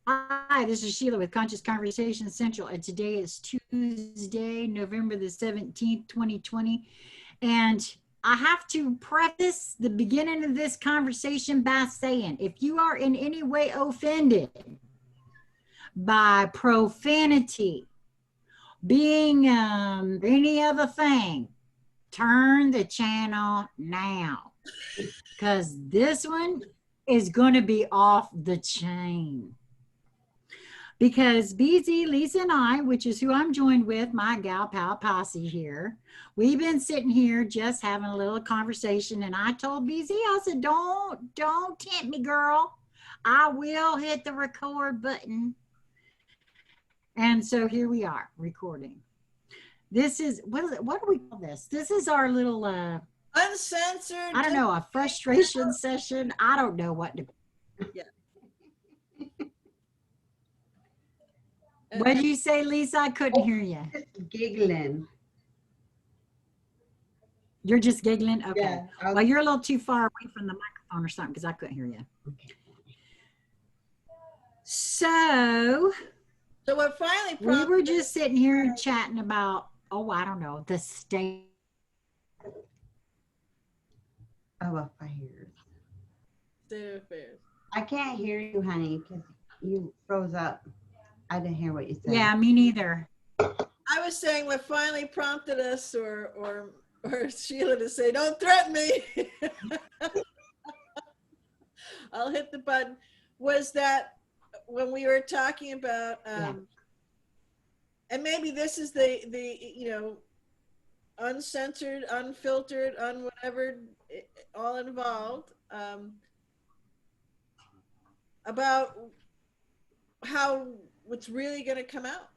Hi, this is Sheila with Conscious Conversation Central, and today is Tuesday, November the 17th, 2020. And I have to preface the beginning of this conversation by saying if you are in any way offended by profanity, being any other thing, turn the channel now, because this one is going to be off the chain. Because BZ, Lisa, and I, which is who I'm joined with, my Gal Pal Posse here, we've been sitting here just having a little conversation. And I told BZ, I said, don't tempt me, girl. I will hit the record button. And so here we are recording. This is, what do we call this? This is our little, Uncensored. I don't know, a frustration session. I don't know what to. Yeah. What did you say, Lisa? I couldn't hear you. Just giggling. You're just giggling? Okay. Yeah, Well, you're a little too far away from the microphone or something because I couldn't hear you. Okay. So we're finally we were just sitting here chatting about, I don't know, the state of affairs. State of affairs. I can't hear you, honey, because you froze up. I didn't hear what you said. Yeah, me neither. I was saying what finally prompted us or Sheila to say, don't threaten me. I'll hit the button. Was that when we were talking about, and maybe this is the uncensored, unfiltered, whatever, all involved, about how what's really going to come out.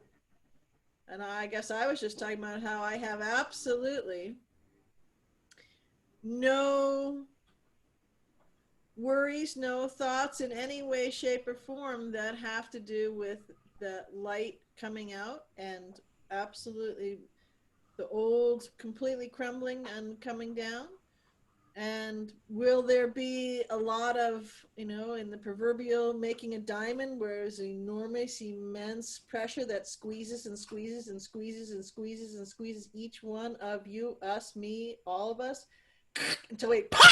And I guess I was just talking about how I have absolutely no worries, no thoughts in any way, shape, or form that have to do with the light coming out, and absolutely the old completely crumbling and coming down. And will there be a lot of, in the proverbial making a diamond, where there's enormous, immense pressure that squeezes and squeezes and squeezes and squeezes and squeezes each one of you, us, me, all of us, until we pop,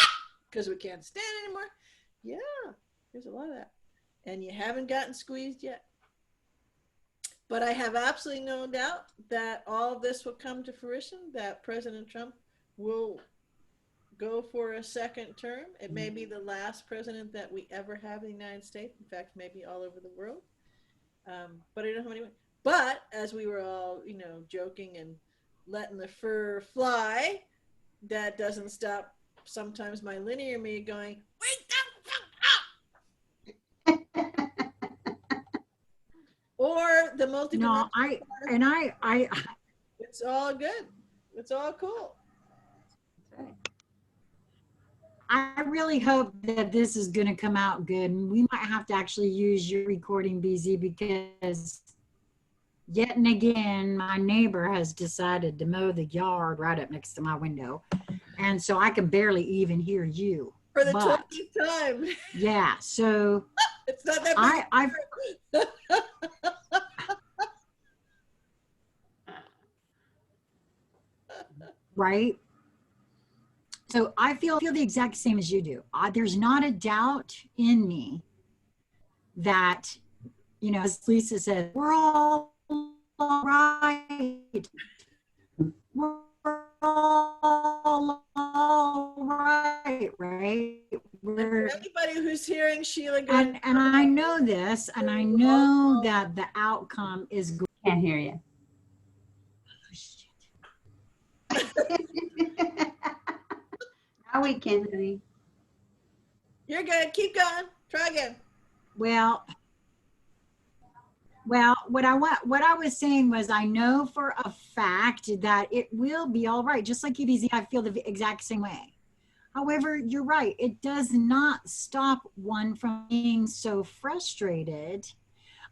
because we can't stand anymore? Yeah, there's a lot of that. And you haven't gotten squeezed yet. But I have absolutely no doubt that all of this will come to fruition, that President Trump will go for a second term. It may be the last president that we ever have in the United States. In fact, maybe all over the world. But I don't know how many. But as we were all, joking and letting the fur fly, that doesn't stop sometimes my linear me going, wake the fuck up! Or the multidimensional. No, I it's all good. It's all cool. I really hope that this is going to come out good. And we might have to actually use your recording, BZ, because yet and again, my neighbor has decided to mow the yard right up next to my window. And so I can barely even hear you. For the 20th time. Yeah, so it's not that big. Right? So I feel the exact same as you do. There's not a doubt in me that, as Lisa said, we're all right. We're all right, right? Anybody who's hearing Sheila go, and I know this, and I know that the outcome is good. Can't hear you. Now we can, honey. You're good. Keep going. Try again. Well, what I was saying was, I know for a fact that it will be all right. Just like EBZ, I feel the exact same way. However, you're right. It does not stop one from being so frustrated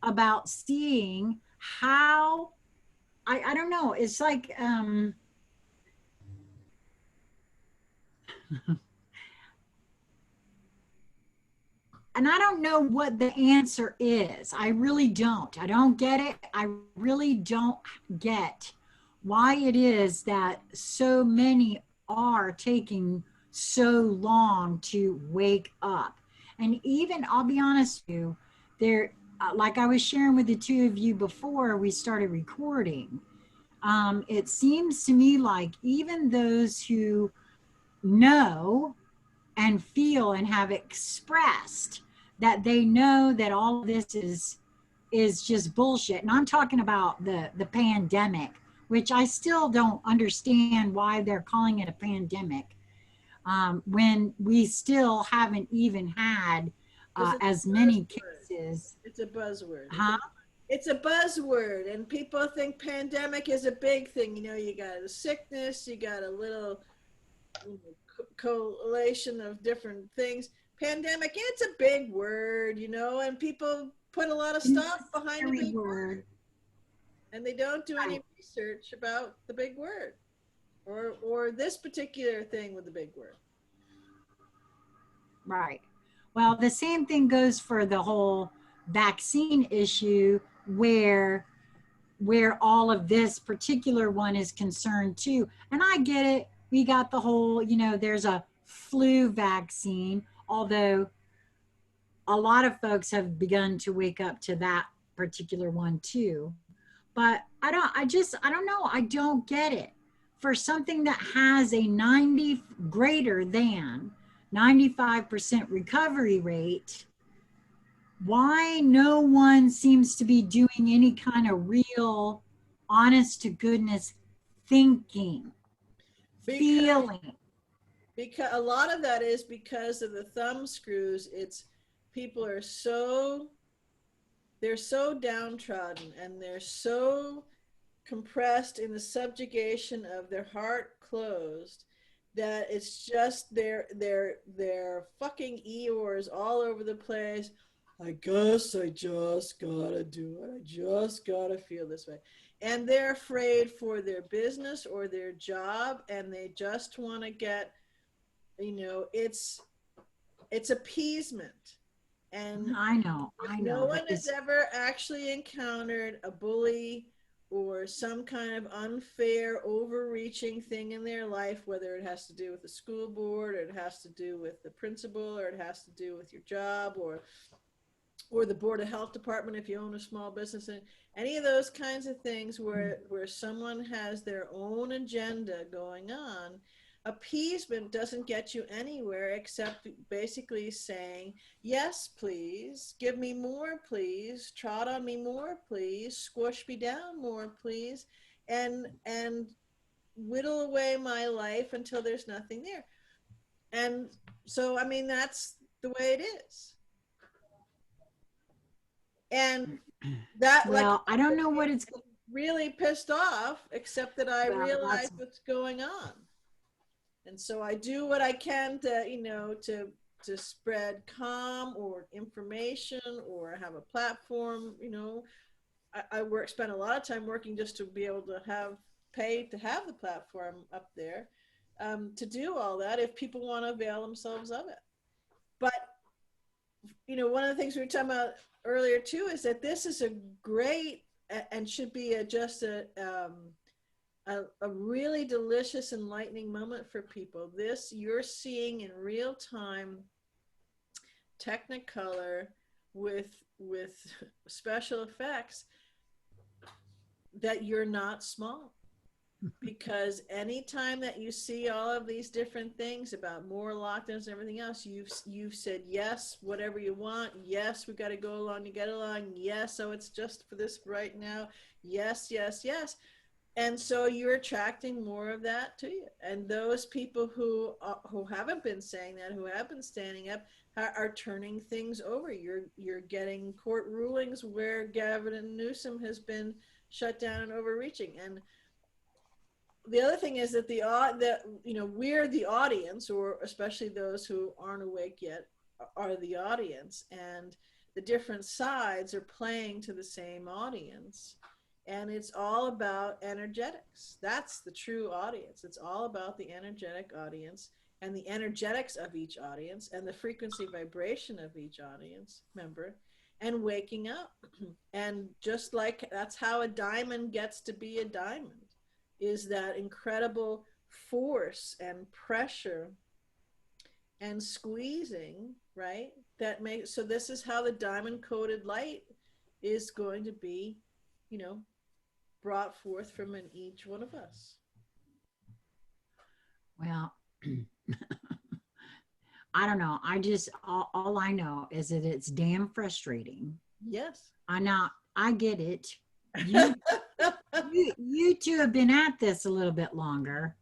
about seeing how, I don't know. It's like, and I don't know what the answer is. I really don't. I don't get it. I really don't get why it is that so many are taking so long to wake up. And even, I'll be honest with you, there, like I was sharing with the two of you before we started recording, it seems to me like even those who know and feel and have expressed that they know that all of this is just bullshit. And I'm talking about the pandemic, which I still don't understand why they're calling it a pandemic, when we still haven't even had Because it's as a many buzzword. cases. It's a buzzword. Huh? It's a buzzword, and people think pandemic is a big thing. You know, you got a sickness, you got a little collation of different things. Pandemic, it's a big word, you know, and people put a lot of stuff behind the big word, and they don't do any research about the big word or this particular thing with the big word. Right. Well, the same thing goes for the whole vaccine issue, where all of this particular one is concerned too. And I get it. We got the whole, there's a flu vaccine, although a lot of folks have begun to wake up to that particular one too. But I don't know. I don't get it. For something that has a 90 greater than 95% recovery rate, why no one seems to be doing any kind of real, honest to goodness thinking, Because feeling? because a lot of that is because of the thumb screws. It's people are so they're so downtrodden and they're so compressed in the subjugation of their heart closed that it's just their fucking eeyores all over the place. I guess I just gotta do it. I just gotta feel this way. And they're afraid for their business or their job, and they just want to get, it's appeasement. And if I no know, one but has it's ever actually encountered a bully or some kind of unfair, overreaching thing in their life, whether it has to do with the school board, or it has to do with the principal, or it has to do with your job, or the board of health department if you own a small business, and any of those kinds of things where someone has their own agenda going on, appeasement doesn't get you anywhere except basically saying, yes, please, give me more, please, trot on me more, please, squish me down more, please, and whittle away my life until there's nothing there. And so, I mean, that's the way it is. And that, like, well, I don't know what it's really pissed off, except that I well. realize That's what's going on. And so I do what I can to, to spread calm or information or have a platform. Spend a lot of time working just to be able to pay to have the platform up there, to do all that if people want to avail themselves of it. But, one of the things we were talking about earlier too is that this is a great and should be a really delicious, enlightening moment for people. This you're seeing in real time, Technicolor, with special effects, that you're not small. Because anytime that you see all of these different things about more lockdowns and everything else, you've said yes, whatever you want. Yes, we got to go along to get along. Yes, so it's just for this right now. Yes, yes, yes. And so you're attracting more of that to you. And those people who haven't been saying that, who have been standing up, are turning things over. You're getting court rulings where Gavin Newsom has been shut down and overreaching. And the other thing is that we're the audience, or especially those who aren't awake yet are the audience, and the different sides are playing to the same audience. And it's all about energetics. That's the true audience. It's all about the energetic audience. and the energetics of each audience and the frequency vibration of each audience member and waking up. And just like that's how a diamond gets to be a diamond, is that incredible force and pressure and squeezing, right? That makes, so this is how the diamond coated light is going to be, you know, brought forth from in each one of us. Well, I don't know. I just, all I know is that it's damn frustrating. Yes. I get it. You, you two have been at this a little bit longer.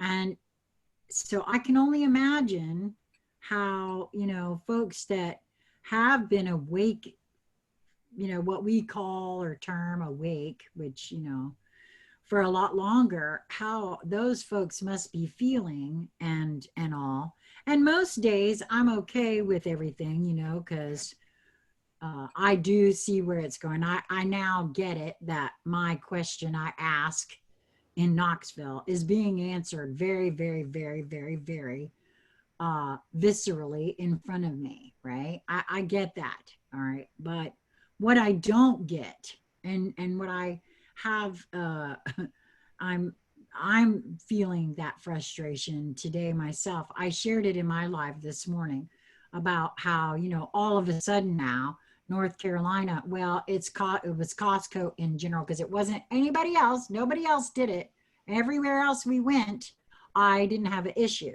And so I can only imagine how, folks that have been awake, what we call or term awake, which, for a lot longer, how those folks must be feeling and all. And most days I'm okay with everything, because I do see where it's going. I now get it that my question I ask in Knoxville is being answered very, very, very, very, very viscerally in front of me, right? I get that, all right. But what I don't get, and what I have, I'm feeling that frustration today myself. I shared it in my live this morning about how, all of a sudden now North Carolina, well, it was Costco in general, because it wasn't anybody else. Nobody else did it. Everywhere else we went, I didn't have an issue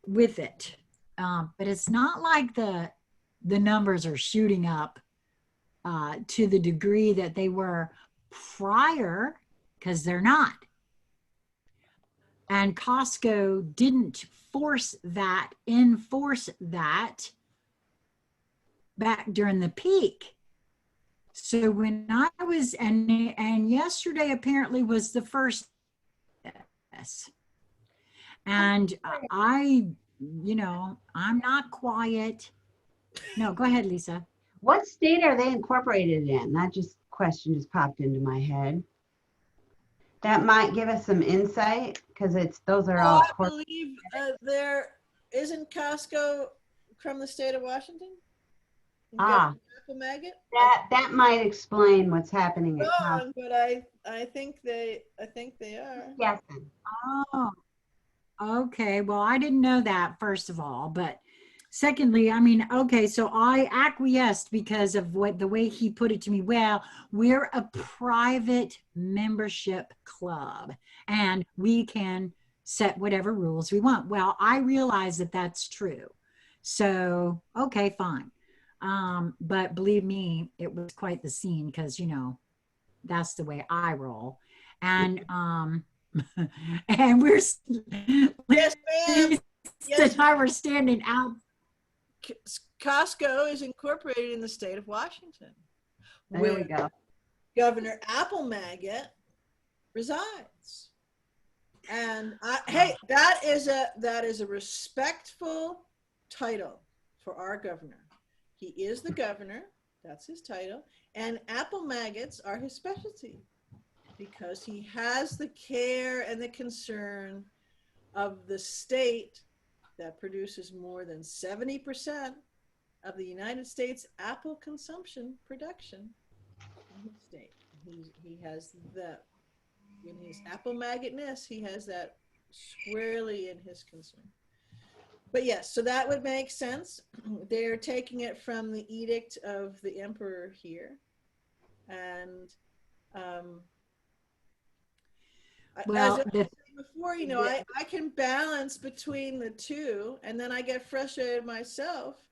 with it. But it's not like the numbers are shooting up to the degree that they were prior, because they're not. And Costco didn't enforce that back during the peak. So when I was, and yesterday apparently was the first, and I'm not quiet. No, go ahead, Lisa. What state are they incorporated in? That question just popped into my head. That might give us some insight, because those are all. I believe there isn't Costco from the state of Washington. Apple maggot. That might explain what's happening at Costco. But I think they are. Yes. Oh, okay. Well, I didn't know that, first of all, but secondly, I mean, okay, so I acquiesced because of the way he put it to me. Well, we're a private membership club and we can set whatever rules we want. Well, I realize that that's true. So, okay, fine. But believe me, it was quite the scene, because, that's the way I roll. And, and yes, ma'am. Yes, I were standing out. Costco is incorporated in the state of Washington. There we go. Governor Apple Maggot resides. And hey, that is a respectful title for our governor. He is the governor. That's his title. And apple maggots are his specialty, because he has the care and the concern of the state that produces more than 70% of the United States apple consumption production in his state. He has that, in his apple maggotness, he has that squarely in his concern. But yes, so that would make sense. They're taking it from the edict of the emperor here. And well, as I said before, I can balance between the two, and then I get frustrated myself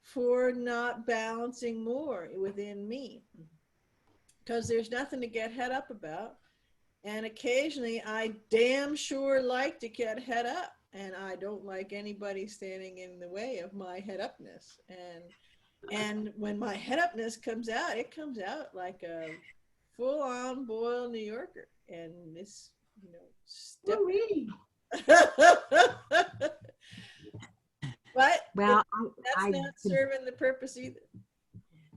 for not balancing more within me, because there's nothing to get head up about. And occasionally I damn sure like to get head up, and I don't like anybody standing in the way of my head upness. And when my head upness comes out, it comes out like a full-on boiled New Yorker. And this, step. But well, that's not serving the purpose either.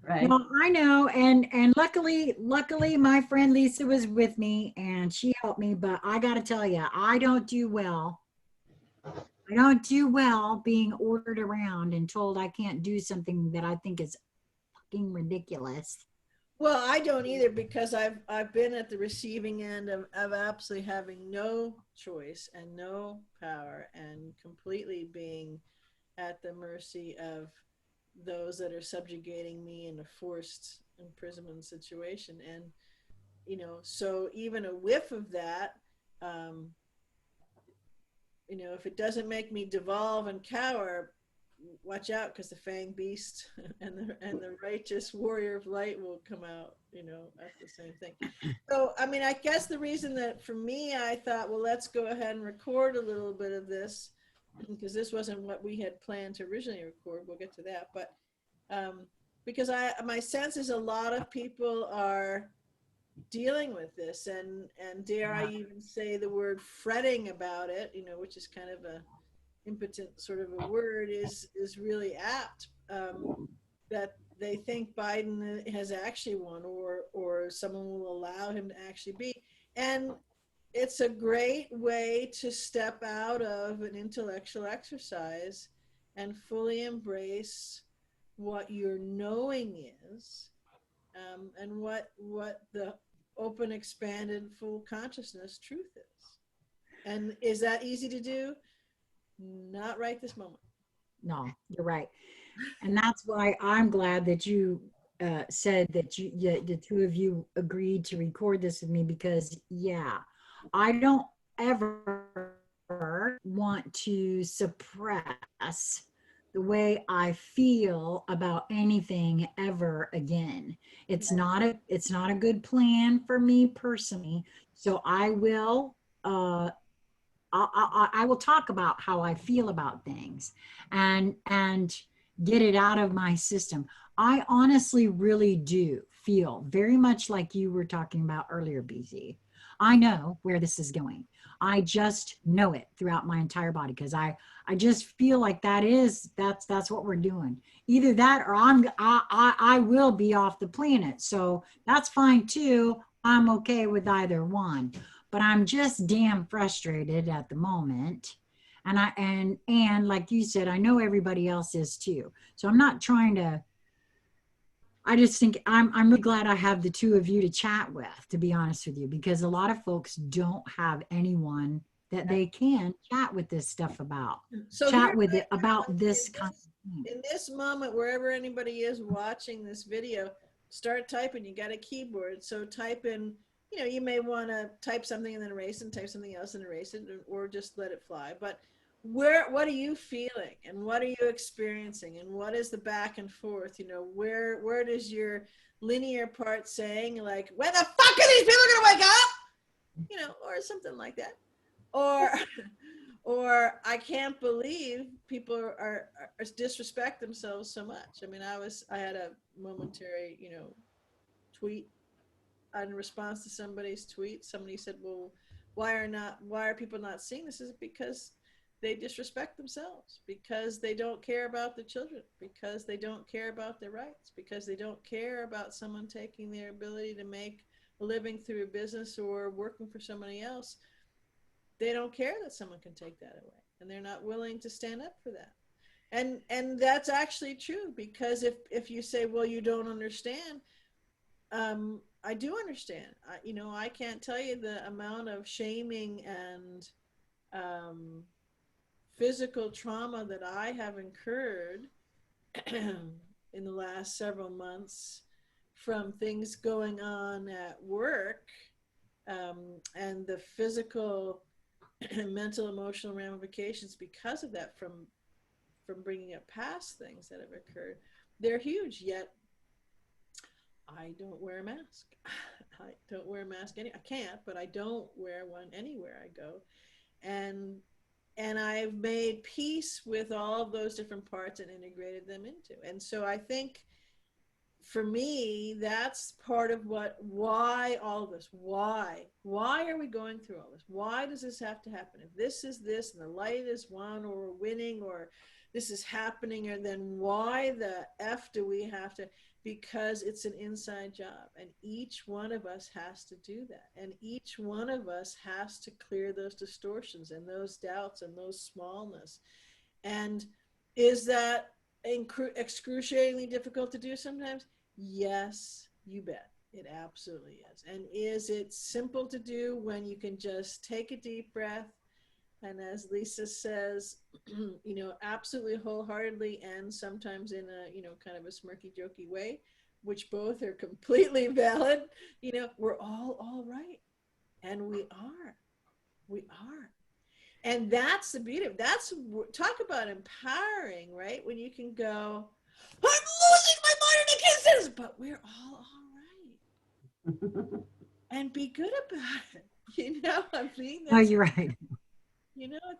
Right. No, I know, and luckily, my friend Lisa was with me, and she helped me. But I got to tell you, I don't do well. I don't do well being ordered around and told I can't do something that I think is fucking ridiculous. Well, I don't either because I've been at the receiving end of absolutely having no choice and no power and completely being at the mercy of those that are subjugating me in a forced imprisonment situation. And, so even a whiff of that, um, if it doesn't make me devolve and cower, watch out because the fang beast and the righteous warrior of light will come out, at the same thing. So, I mean, I guess the reason that for me, I thought, well, let's go ahead and record a little bit of this because this wasn't what we had planned to originally record. We'll get to that. But because my sense is a lot of people are dealing with this and dare I even say the word fretting about it, which is kind of a impotent sort of a word is really apt, that they think Biden has actually won or someone will allow him to actually be. And it's a great way to step out of an intellectual exercise and fully embrace what your knowing is, and what the open, expanded, full consciousness truth is. And is that easy to do? Not right this moment. No, you're right. And that's why I'm glad that you said that the two of you agreed to record this with me because, yeah, I don't ever want to suppress the way I feel about anything ever again. It's not a good plan for me personally. So I will I will talk about how I feel about things and get it out of my system. I honestly really do feel very much like you were talking about earlier, BZ. I know where this is going. I just know it throughout my entire body because I just feel like that's what we're doing. Either that or I will be off the planet. So that's fine too. I'm okay with either one, but I'm just damn frustrated at the moment. And like you said, I know everybody else is too. So I'm not trying to, I just think I'm really glad I have the two of you to chat with, to be honest with you, because a lot of folks don't have anyone that they can chat with this stuff about. So Chat with it about this in kind of thing. in this moment, wherever anybody is watching this video, start typing. You got a keyboard, so type in. You may want to type something and then erase it, and type something else and erase it, or just let it fly. But what are you feeling, and what are you experiencing, and what is the back and forth? Where does your linear part saying like, when the fuck are these people gonna wake up? Or something like that, or or I can't believe people are disrespect themselves so much. I mean, I had a momentary, tweet in response to somebody's tweet. Somebody said, well, why are people not seeing this? Is it because they disrespect themselves, because they don't care about the children, because they don't care about their rights, because they don't care about someone taking their ability to make a living through a business or working for somebody else. They don't care that someone can take that away, and they're not willing to stand up for that. And that's actually true, because if you say, well, you don't understand, I do understand. I can't tell you the amount of shaming and physical trauma that I have incurred in the last several months from things going on at work, and the physical mental, emotional ramifications because of that from bringing up past things that have occurred. They're huge, yet I don't wear a mask. I don't wear a mask I can't, but I don't wear one anywhere I go. And I've made peace with all of those different parts and integrated them into. And so I think for me, that's part of why all of this, why are we going through all this? Why does this have to happen? If this is this and the light is one, or we're winning, or this is happening, or then why the F do we have to? Because it's an inside job, and each one of us has to do that, and each one of us has to clear those distortions and those doubts and those smallness. And is that excruciatingly difficult to do sometimes? Yes, you bet. It absolutely is. And is it simple to do when you can just take a deep breath? And as Lisa says, absolutely wholeheartedly, and sometimes in a, kind of a smirky, jokey way, which both are completely valid, we're all right. And we are. We are. And that's the beauty of talk about empowering, right? When you can go, I'm losing my mind in kisses, but we're all right. And be good about it. I mean, Oh, you're right.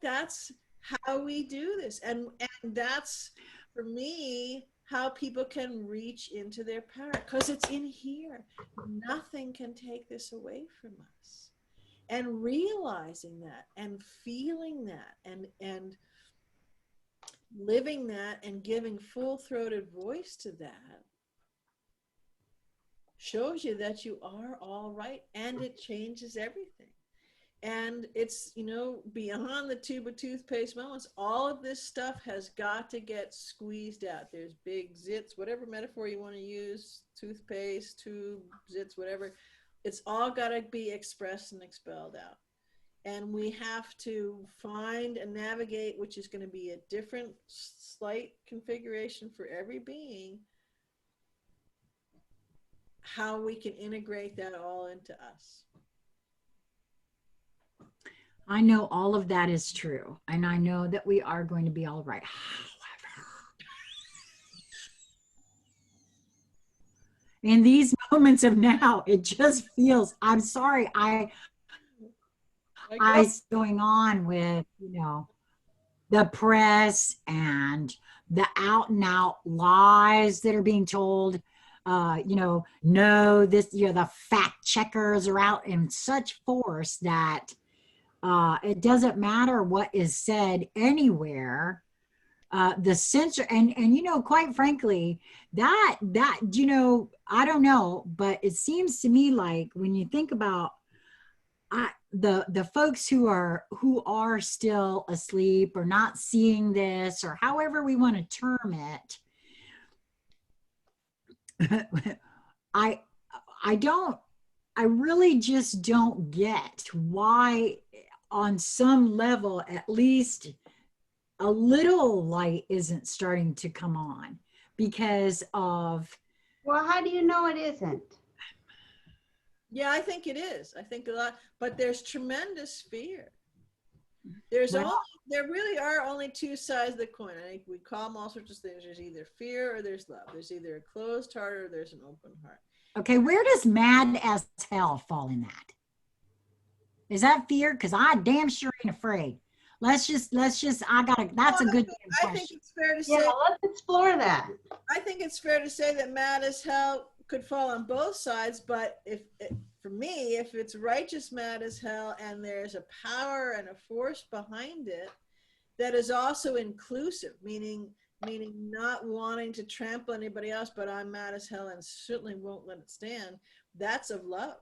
That's how we do this. And that's, for me, how people can reach into their power, because it's in here. Nothing can take this away from us. And realizing that and feeling that and living that and giving full-throated voice to that shows you that you are all right, and it changes everything. And it's, beyond the tube of toothpaste moments, all of this stuff has got to get squeezed out. There's big zits, whatever metaphor you want to use, toothpaste, tube, zits, whatever. It's all got to be expressed and expelled out. And we have to find and navigate, which is going to be a different, slight configuration for every being, how we can integrate that all into us. I know all of that is true, and I know that we are going to be all right. However, in these moments of now, it just feels, I'm sorry, I going on with, the press and the out and out lies that are being told. No, this, the fact checkers are out in such force that it doesn't matter what is said anywhere. The censor, and quite frankly, that I don't know, but it seems to me like when you think about the folks who are still asleep or not seeing this, or however we want to term it, I really just don't get why, on some level, at least a little light isn't starting to come on because of. Well, how do you know it isn't? Yeah, I think it is. I think a lot, but there's tremendous fear. There really are only two sides of the coin. I think we call them all sorts of things. There's either fear or there's love. There's either a closed heart or there's an open heart. Okay, where does mad as hell fall in that? Is that fear? Because I damn sure ain't afraid. That's a good question. I think it's fair to say. Yeah, let's explore that. I think it's fair to say that mad as hell could fall on both sides, but for me, if it's righteous mad as hell and there's a power and a force behind it that is also inclusive, meaning not wanting to trample anybody else, but I'm mad as hell and certainly won't let it stand, that's of love.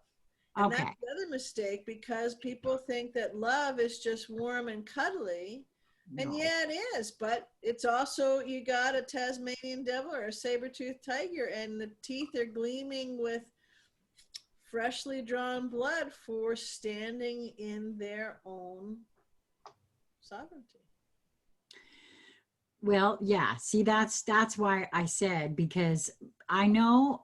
And that's the other mistake, because people think that love is just warm and cuddly. No. And yeah, it is, but it's also, you got a Tasmanian devil or a saber-toothed tiger, and the teeth are gleaming with freshly drawn blood for standing in their own sovereignty. Well, yeah, see, that's why I said, because I know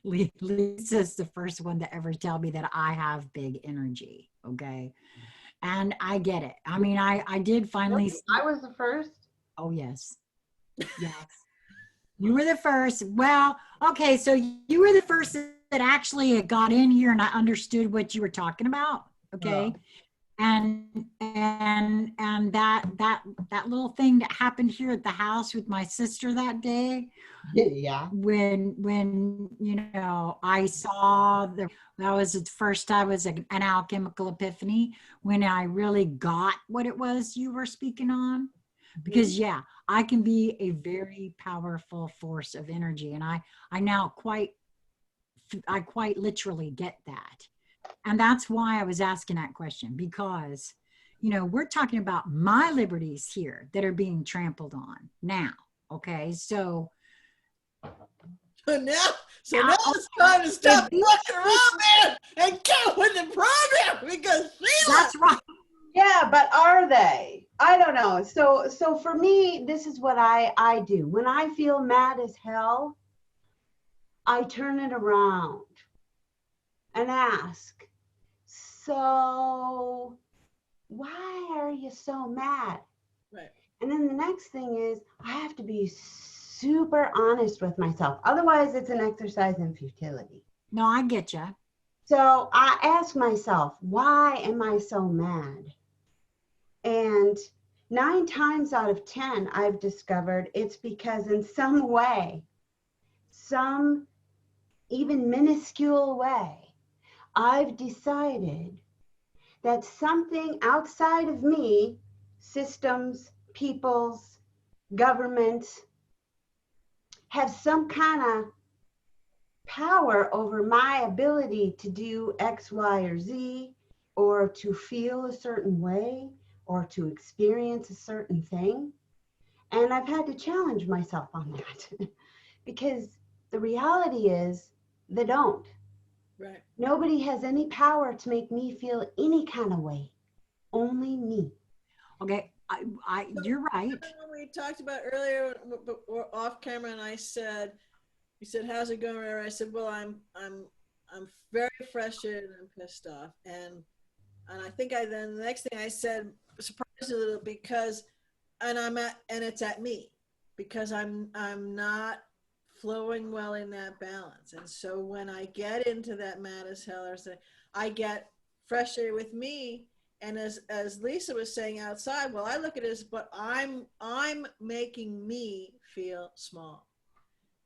Lisa's the first one to ever tell me that I have big energy, okay? And I get it. I mean, I did finally. I was the first. Oh, yes. Yes. You were the first. Well, okay, so you were the first that actually got in here and I understood what you were talking about, okay? Oh. And that little thing that happened here at the house with my sister that day. Yeah. When I saw that was the first time, was an alchemical epiphany when I really got what it was you were speaking on. because yeah, I can be a very powerful force of energy, and I now quite literally get that. And that's why I was asking that question, because we're talking about my liberties here that are being trampled on now. Okay, so So now, now, it's time to stop these fucking around there and get with the program, because Sheila. That's right. Yeah, but are they? I don't know. So for me, this is what I do. When I feel mad as hell, I turn it around and ask, so why are you so mad? Right. And then the next thing is I have to be super honest with myself. Otherwise, it's an exercise in futility. No, I get you. So I ask myself, why am I so mad? And 9 times out of 10, I've discovered it's because in some way, some even minuscule way, I've decided that something outside of me, systems, peoples, governments, have some kind of power over my ability to do X, Y, or Z, or to feel a certain way, or to experience a certain thing. And I've had to challenge myself on that because the reality is they don't. Right. Nobody has any power to make me feel any kind of way. Only me. Okay, you're right. When we talked about earlier, off camera, and you said, "How's it going?" I said, "Well, I'm very frustrated and pissed off," and I think then the next thing I said surprised a little because, and it's at me because I'm not flowing well in that balance, and so when I get into that mad as hell, or I get frustrated with me. And as Lisa was saying outside, well, I look at it as, but I'm making me feel small.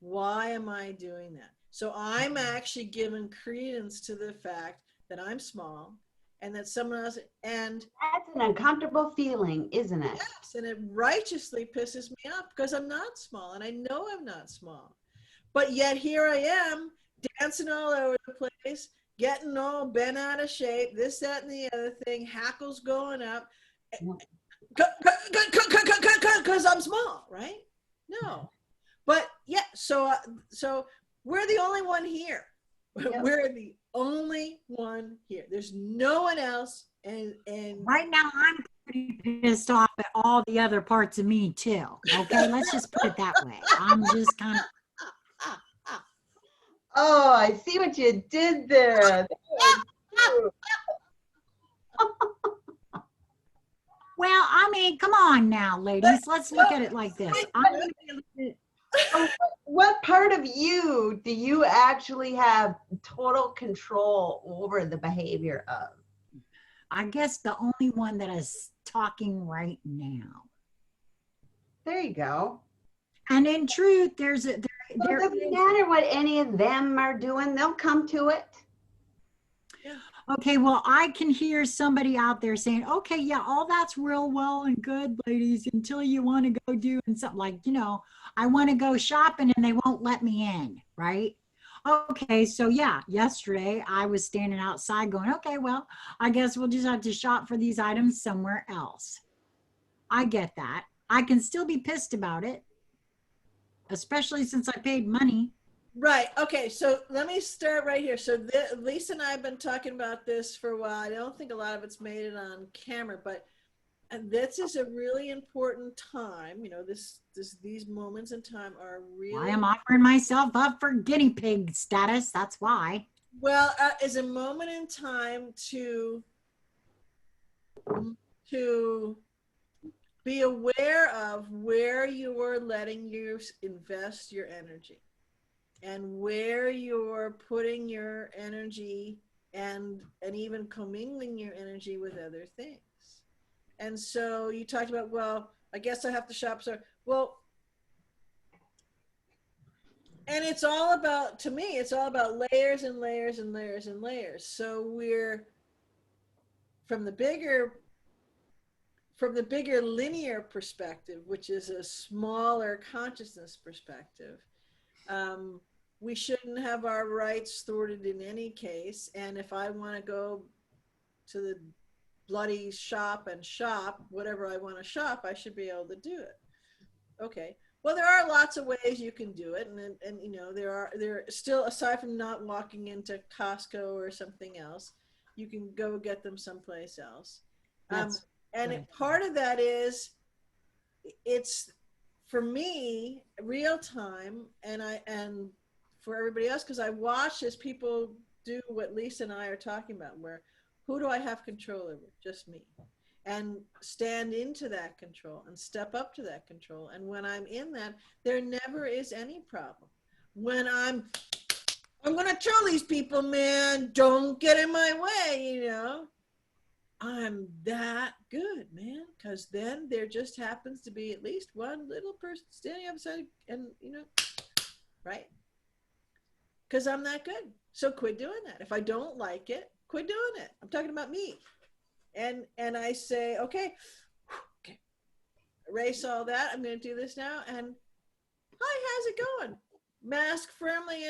Why am I doing that? So I'm actually giving credence to the fact that I'm small and that someone else, and that's an uncomfortable feeling, isn't it? Yes, and it righteously pisses me off because I'm not small, and I know I'm not small. But yet here I am dancing all over the place, getting all bent out of shape, this, that, and the other thing, hackles going up, because I'm small, right? No. But yeah, so we're the only one here. Yep. We're the only one here. There's no one else. And right now I'm pretty pissed off at all the other parts of me too. Okay, let's just put it that way. I'm just kind of. Oh, I see what you did there. Well, I mean, come on now, ladies. Let's look at it like this. I'm going to be a little bit. What part of you do you actually have total control over the behavior of? I guess the only one that is talking right now. There you go. And in truth, it doesn't matter what any of them are doing. They'll come to it. Yeah. Okay, well, I can hear somebody out there saying, okay, yeah, all that's real well and good, ladies, until you want to go do something like, I want to go shopping and they won't let me in, right? Okay, so yeah, yesterday I was standing outside going, okay, well, I guess we'll just have to shop for these items somewhere else. I get that. I can still be pissed about it, especially since I paid money. Right. Okay. So let me start right here. So Lisa and I have been talking about this for a while. I don't think a lot of it's made it on camera, but this is a really important time. These moments in time are really. I am offering myself up for guinea pig status. That's why. Well, is a moment in time to be aware of where you are letting you invest your energy. And where you're putting your energy and even commingling your energy with other things. And so you talked about, well, I guess I have to shop. So, well, and it's all about, to me, it's all about layers and layers and layers and layers. So we're from the bigger from the bigger linear perspective, which is a smaller consciousness perspective, we shouldn't have our rights thwarted in any case. And if I want to go to the bloody shop and shop whatever I want to shop, I should be able to do it. Okay. Well, there are lots of ways you can do it, and you know, there are still, aside from not walking into Costco or something else, you can go get them someplace else. And part of that is, it's, for me, real time, and for everybody else, because I watch as people do what Lisa and I are talking about, where who do I have control over? Just me. And stand into that control and step up to that control. And when I'm in that, there never is any problem. When I'm going to tell these people, man, don't get in my way, you know, I'm that good, man. Because then there just happens to be at least one little person standing outside and, you know, right? Because I'm that good. So quit doing that. If I don't like it, quit doing it. I'm talking about me. And I say, okay, erase all that. I'm going to do this now. And hi, how's it going? Mask firmly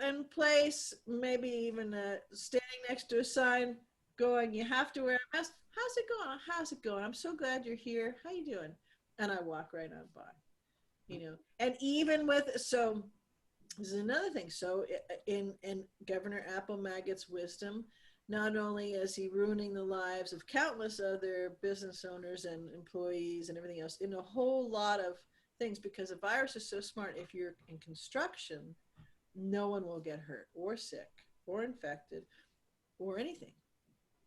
in place. Maybe even standing next to a sign going, you have to wear a mask. How's it going? How's it going? I'm so glad you're here. How you doing? And I walk right on by, you know. And even with, so this is another thing. So in Governor Apple-Maggott's wisdom, not only is he ruining the lives of countless other business owners and employees and everything else in a whole lot of things, because the virus is so smart. If you're in construction, no one will get hurt or sick or infected or anything.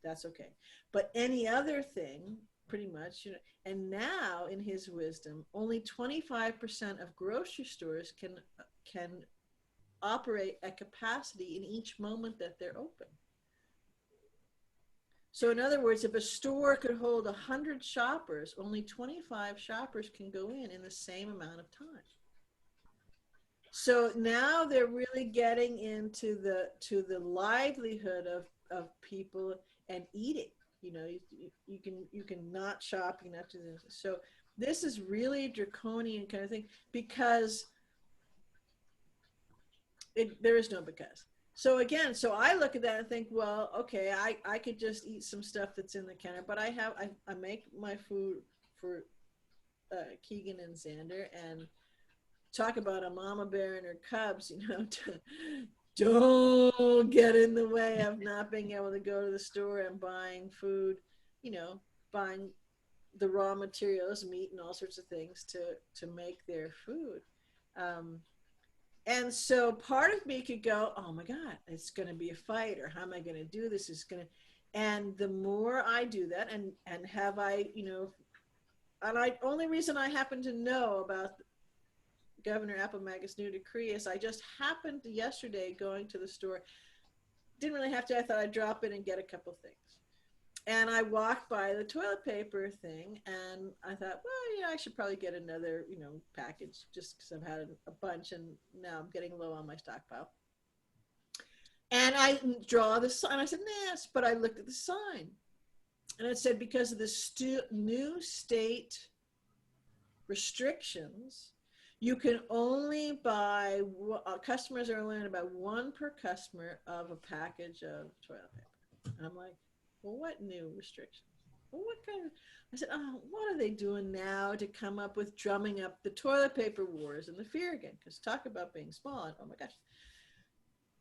That's okay. But any other thing, pretty much, you know, and now in his wisdom, only 25% of grocery stores can operate at capacity in each moment that they're open. So in other words, if a store could hold 100 shoppers, only 25 shoppers can go in the same amount of time. So now they're really getting into the livelihood of people and eating. You know, you can not shop, you can not do this. So this is really a draconian kind of thing, because there is no because. So again, so I look at that and think, well, okay, I could just eat some stuff that's in the counter, but I make my food for Keegan and Xander, and talk about a mama bear and her cubs, you know, don't get in the way of not being able to go to the store and buying food, you know, buying the raw materials, meat and all sorts of things to make their food. And so part of me could go, oh my God, it's going to be a fight, or how am I going to do this? And the more I do that, and have I, you know, and only reason I happen to know about Governor Apple-Maggott's new decree is I just happened to yesterday going to the store. Didn't really have to. I thought I'd drop in and get a couple things. And I walked by the toilet paper thing, and I thought, well, yeah, I should probably get another, you know, package, just because I've had a bunch, and now I'm getting low on my stockpile. And I draw the sign. I said, nah, but I looked at the sign, and it said, because of the new state restrictions, you can only buy, customers are only about one per customer of a package of toilet paper. And I'm like, well, what new restrictions? Well, what kind of, I said, oh, what are they doing now to come up with drumming up the toilet paper wars and the fear again? Because talk about being small, and oh my gosh.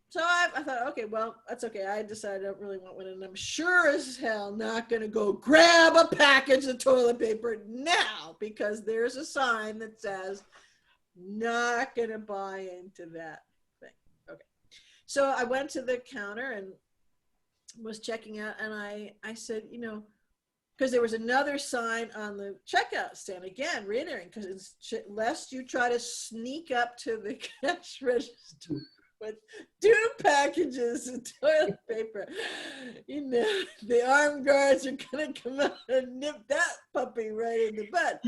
So I thought, okay, well, that's okay. I decided I don't really want one, and I'm sure as hell not going to go grab a package of toilet paper now, because there's a sign that says, not going to buy into that thing. Okay. So I went to the counter and was checking out, and I said, you know, because there was another sign on the checkout stand, again, reiterating, because it's lest you try to sneak up to the cash register with 2 packages of toilet paper. You know, the armed guards are gonna come out and nip that puppy right in the butt.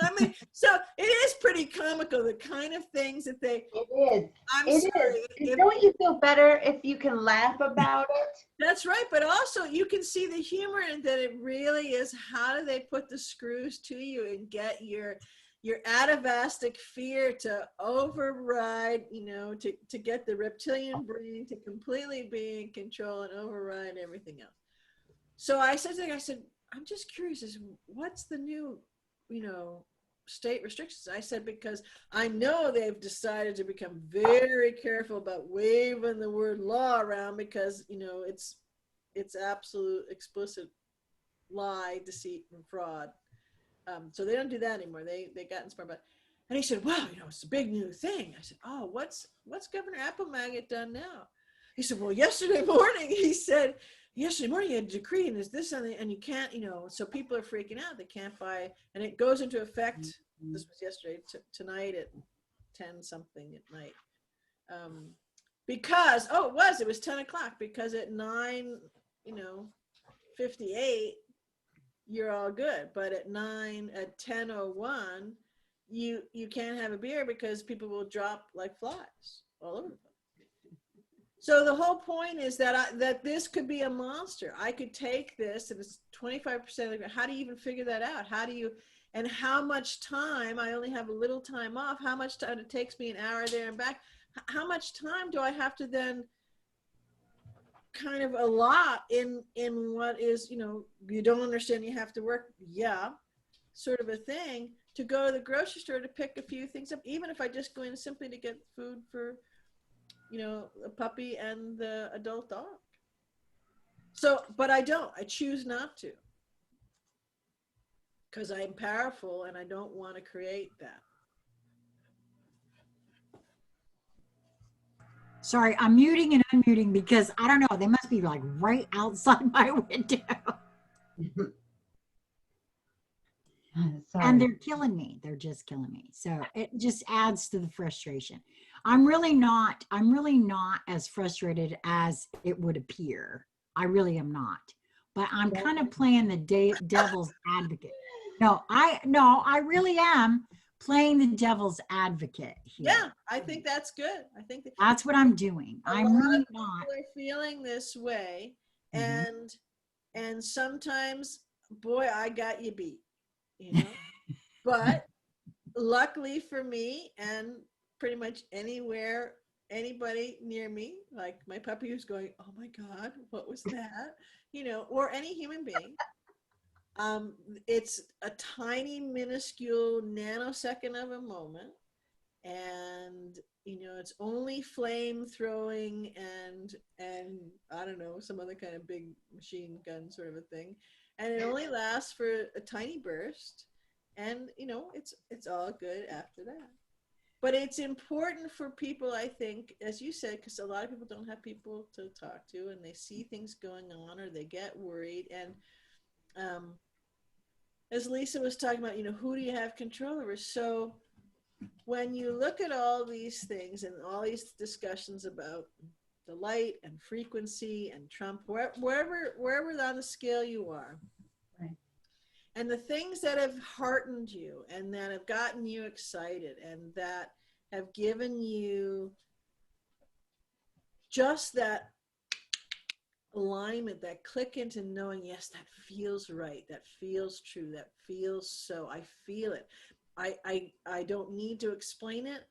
I mean, so it is pretty comical, the kind of things that they. It is. I'm It sorry. is. And don't you feel better if you can laugh about it? That's right, but also you can see the humor in that. It really is, how do they put the screws to you and get your atavastic fear to override, you know, to get the reptilian brain to completely be in control and override everything else. So I said to her, I said, I'm just curious, what's the new, you know, state restrictions? I said, because I know they've decided to become very careful about waving the word law around, because, you know, it's absolute explicit lie, deceit, and fraud. So they don't do that anymore. They gotten smart about it. And he said, wow, you know, it's a big new thing. I said, oh, what's Governor Applemaggot done now? He said, well, yesterday morning, he said, yesterday morning he had a decree, and there's this and you can't, you know, so people are freaking out. They can't buy, and it goes into effect. This was yesterday, tonight at 10 something at night. Because, it was 10 o'clock, because at 9, you know, 58, you're all good. But at 10:01, you can't have a beer, because people will drop like flies all over the place. So the whole point is that that this could be a monster. I could take this, and it's 25%. How do you even figure that out? How do you, and how much time? I only have a little time off. How much time? It takes me an hour there and back. How much time do I have to then kind of allot in what is, you know, you don't understand, you have to work, sort of a thing, to go to the grocery store to pick a few things up, even if I just go in simply to get food for, you know, a puppy and the adult dog. So, but I choose not to, because I'm powerful and I don't want to create that. Sorry, I'm muting and unmuting because I don't know. They must be like right outside my window. And they're killing me. They're just killing me. So it just adds to the frustration. I'm really not as frustrated as it would appear. I really am not. But I'm kind of playing the devil's advocate. No, I really am playing the devil's advocate here. Yeah, I think that's good. I think that's what I'm doing. I'm really not. People are feeling this way, and sometimes, boy, I got you beat, you know. But luckily for me, and pretty much anybody near me, like my puppy who's going, oh my God, what was that? You know, or any human being. It's a tiny, minuscule nanosecond of a moment. And, you know, it's only flame throwing and I don't know, some other kind of big machine gun sort of a thing. And it only lasts for a tiny burst. And, you know, it's all good after that. But it's important for people, I think, as you said, because a lot of people don't have people to talk to, and they see things going on, or they get worried. And as Lisa was talking about, you know, who do you have control over? So when you look at all these things and all these discussions about the light and frequency and Trump, wherever on the scale you are, right, and the things that have heartened you and that have gotten you excited and that have given you just that alignment, that click into knowing, yes, that feels right, that feels true, that feels so, I feel it. I don't need to explain it,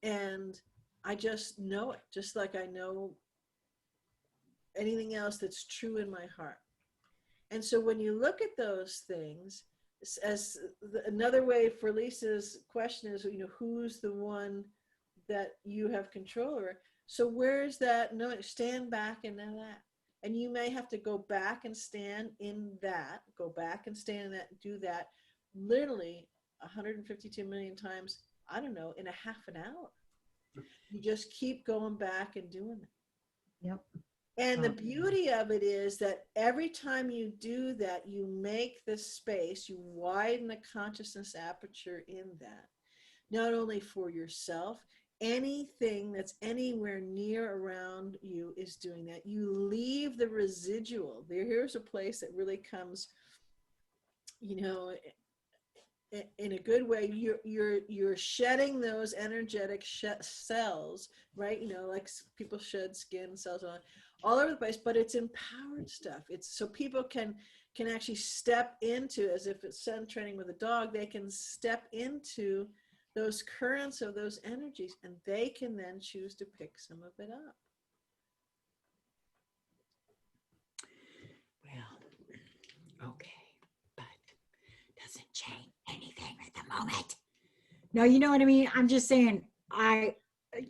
and I just know it, just like I know anything else that's true in my heart. And so when you look at those things, as another way for Lisa's question is, you know, who's the one that you have control over? So where's that? No, stand back and know that. And you may have to go back and stand in that, go back and stand in that, do that literally 152 million times, I don't know, in a half an hour. You just keep going back and doing it. Yep. And the beauty of it is that every time you do that, you make the space, you widen the consciousness aperture in that, not only for yourself, anything that's anywhere near around you is doing that. You leave the residual. Here's a place that really comes, you know, in a good way. You're shedding those energetic cells, right? You know, like people shed skin cells all over the place, but it's empowered stuff. It's so people can actually step into, as if it's sun training with a dog, they can step into those currents of those energies, and they can then choose to pick some of it up. Well, okay, but doesn't change anything at the moment. No, you know what I mean? I'm just saying,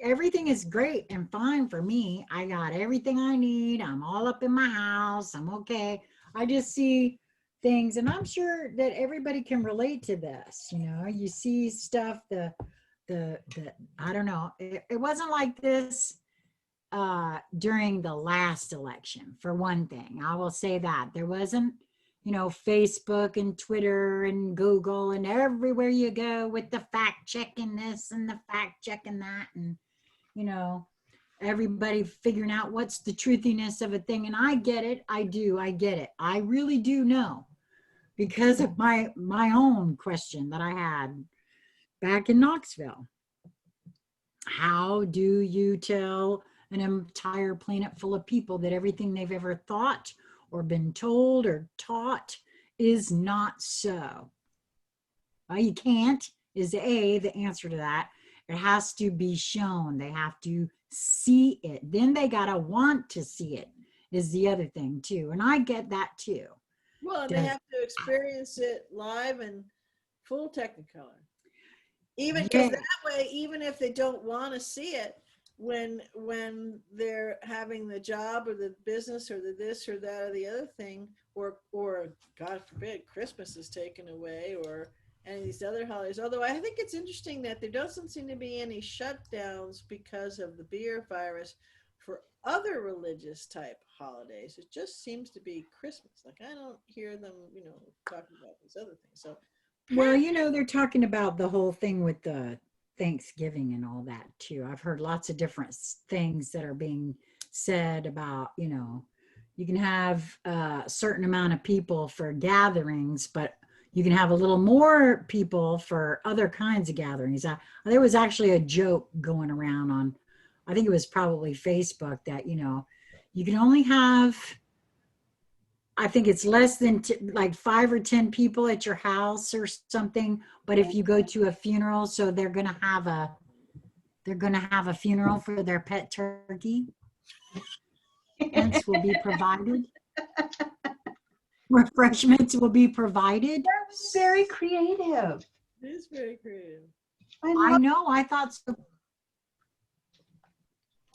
everything is great and fine for me. I got everything I need. I'm all up in my house. I'm okay. I just see things, and I'm sure that everybody can relate to this. You know, you see stuff, the I don't know. It wasn't like this during the last election, for one thing. I will say that there wasn't, you know, Facebook and Twitter and Google and everywhere you go with the fact checking this and the fact checking that, and, you know, everybody figuring out what's the truthiness of a thing. And I get it. I get it. I really do know, because of my own question that I had back in Knoxville. How do you tell an entire planet full of people that everything they've ever thought or been told or taught is not so? Well, you can't, is the answer to that. It has to be shown. They have to see it. Then they got to want to see it, is the other thing too. And I get that too. Well, and they have to experience it live and full Technicolor. Even because that way, even if they don't want to see it, when they're having the job or the business or the this or that or the other thing, or God forbid Christmas is taken away, or any of these other holidays. Although I think it's interesting that there doesn't seem to be any shutdowns because of the beer virus for other religious type holidays. It just seems to be Christmas. Like, I don't hear them, you know, talking about these other things. So, well, you know, they're talking about the whole thing with the Thanksgiving and all that too. I've heard lots of different things that are being said about, you know, you can have a certain amount of people for gatherings, but you can have a little more people for other kinds of gatherings. There was actually a joke going around on, I think it was probably Facebook, that, you know, you can only have, I think it's less than like 5 or 10 people at your house or something. But if you go to a funeral, so they're going to have a funeral for their pet turkey. Refreshments will be provided. Refreshments will be provided. That's very creative. it is very creative. I know. I thought so.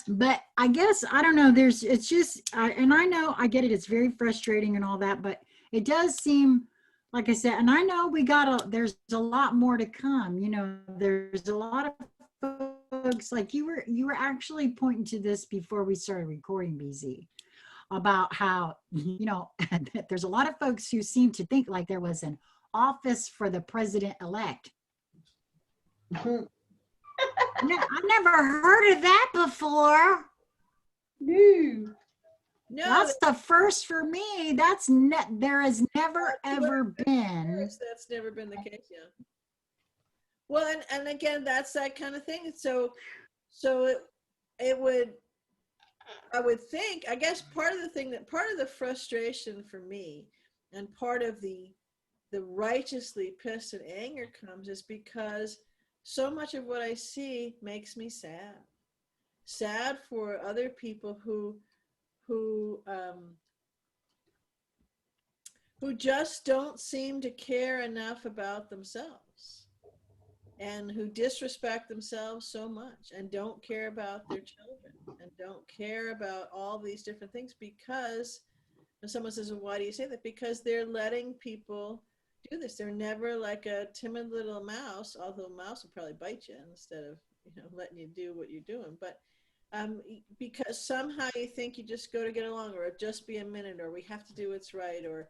But I guess, I don't know, it's just, and I know, I get it, it's very frustrating and all that, but it does seem, like I said, and I know there's a lot more to come. You know, there's a lot of folks, like you were actually pointing to this before we started recording, BZ, about how, you know, there's a lot of folks who seem to think like there was an office for the president-elect. I've never heard of that before. No. That's the first for me. There has never ever been. That's never been the case, yeah. Well, and again, that's that kind of thing. So it would, I would think, I guess part of the frustration for me, and part of the righteously pissed and anger comes, is because so much of what I see makes me sad for other people who just don't seem to care enough about themselves, and who disrespect themselves so much, and don't care about their children, and don't care about all these different things, because when someone says, well, why do you say that? Because they're letting people do this. They're never like a timid little mouse, although a mouse will probably bite you instead of, you know, letting you do what you're doing. But because somehow you think you just go to get along, or just be a minute, or we have to do what's right, or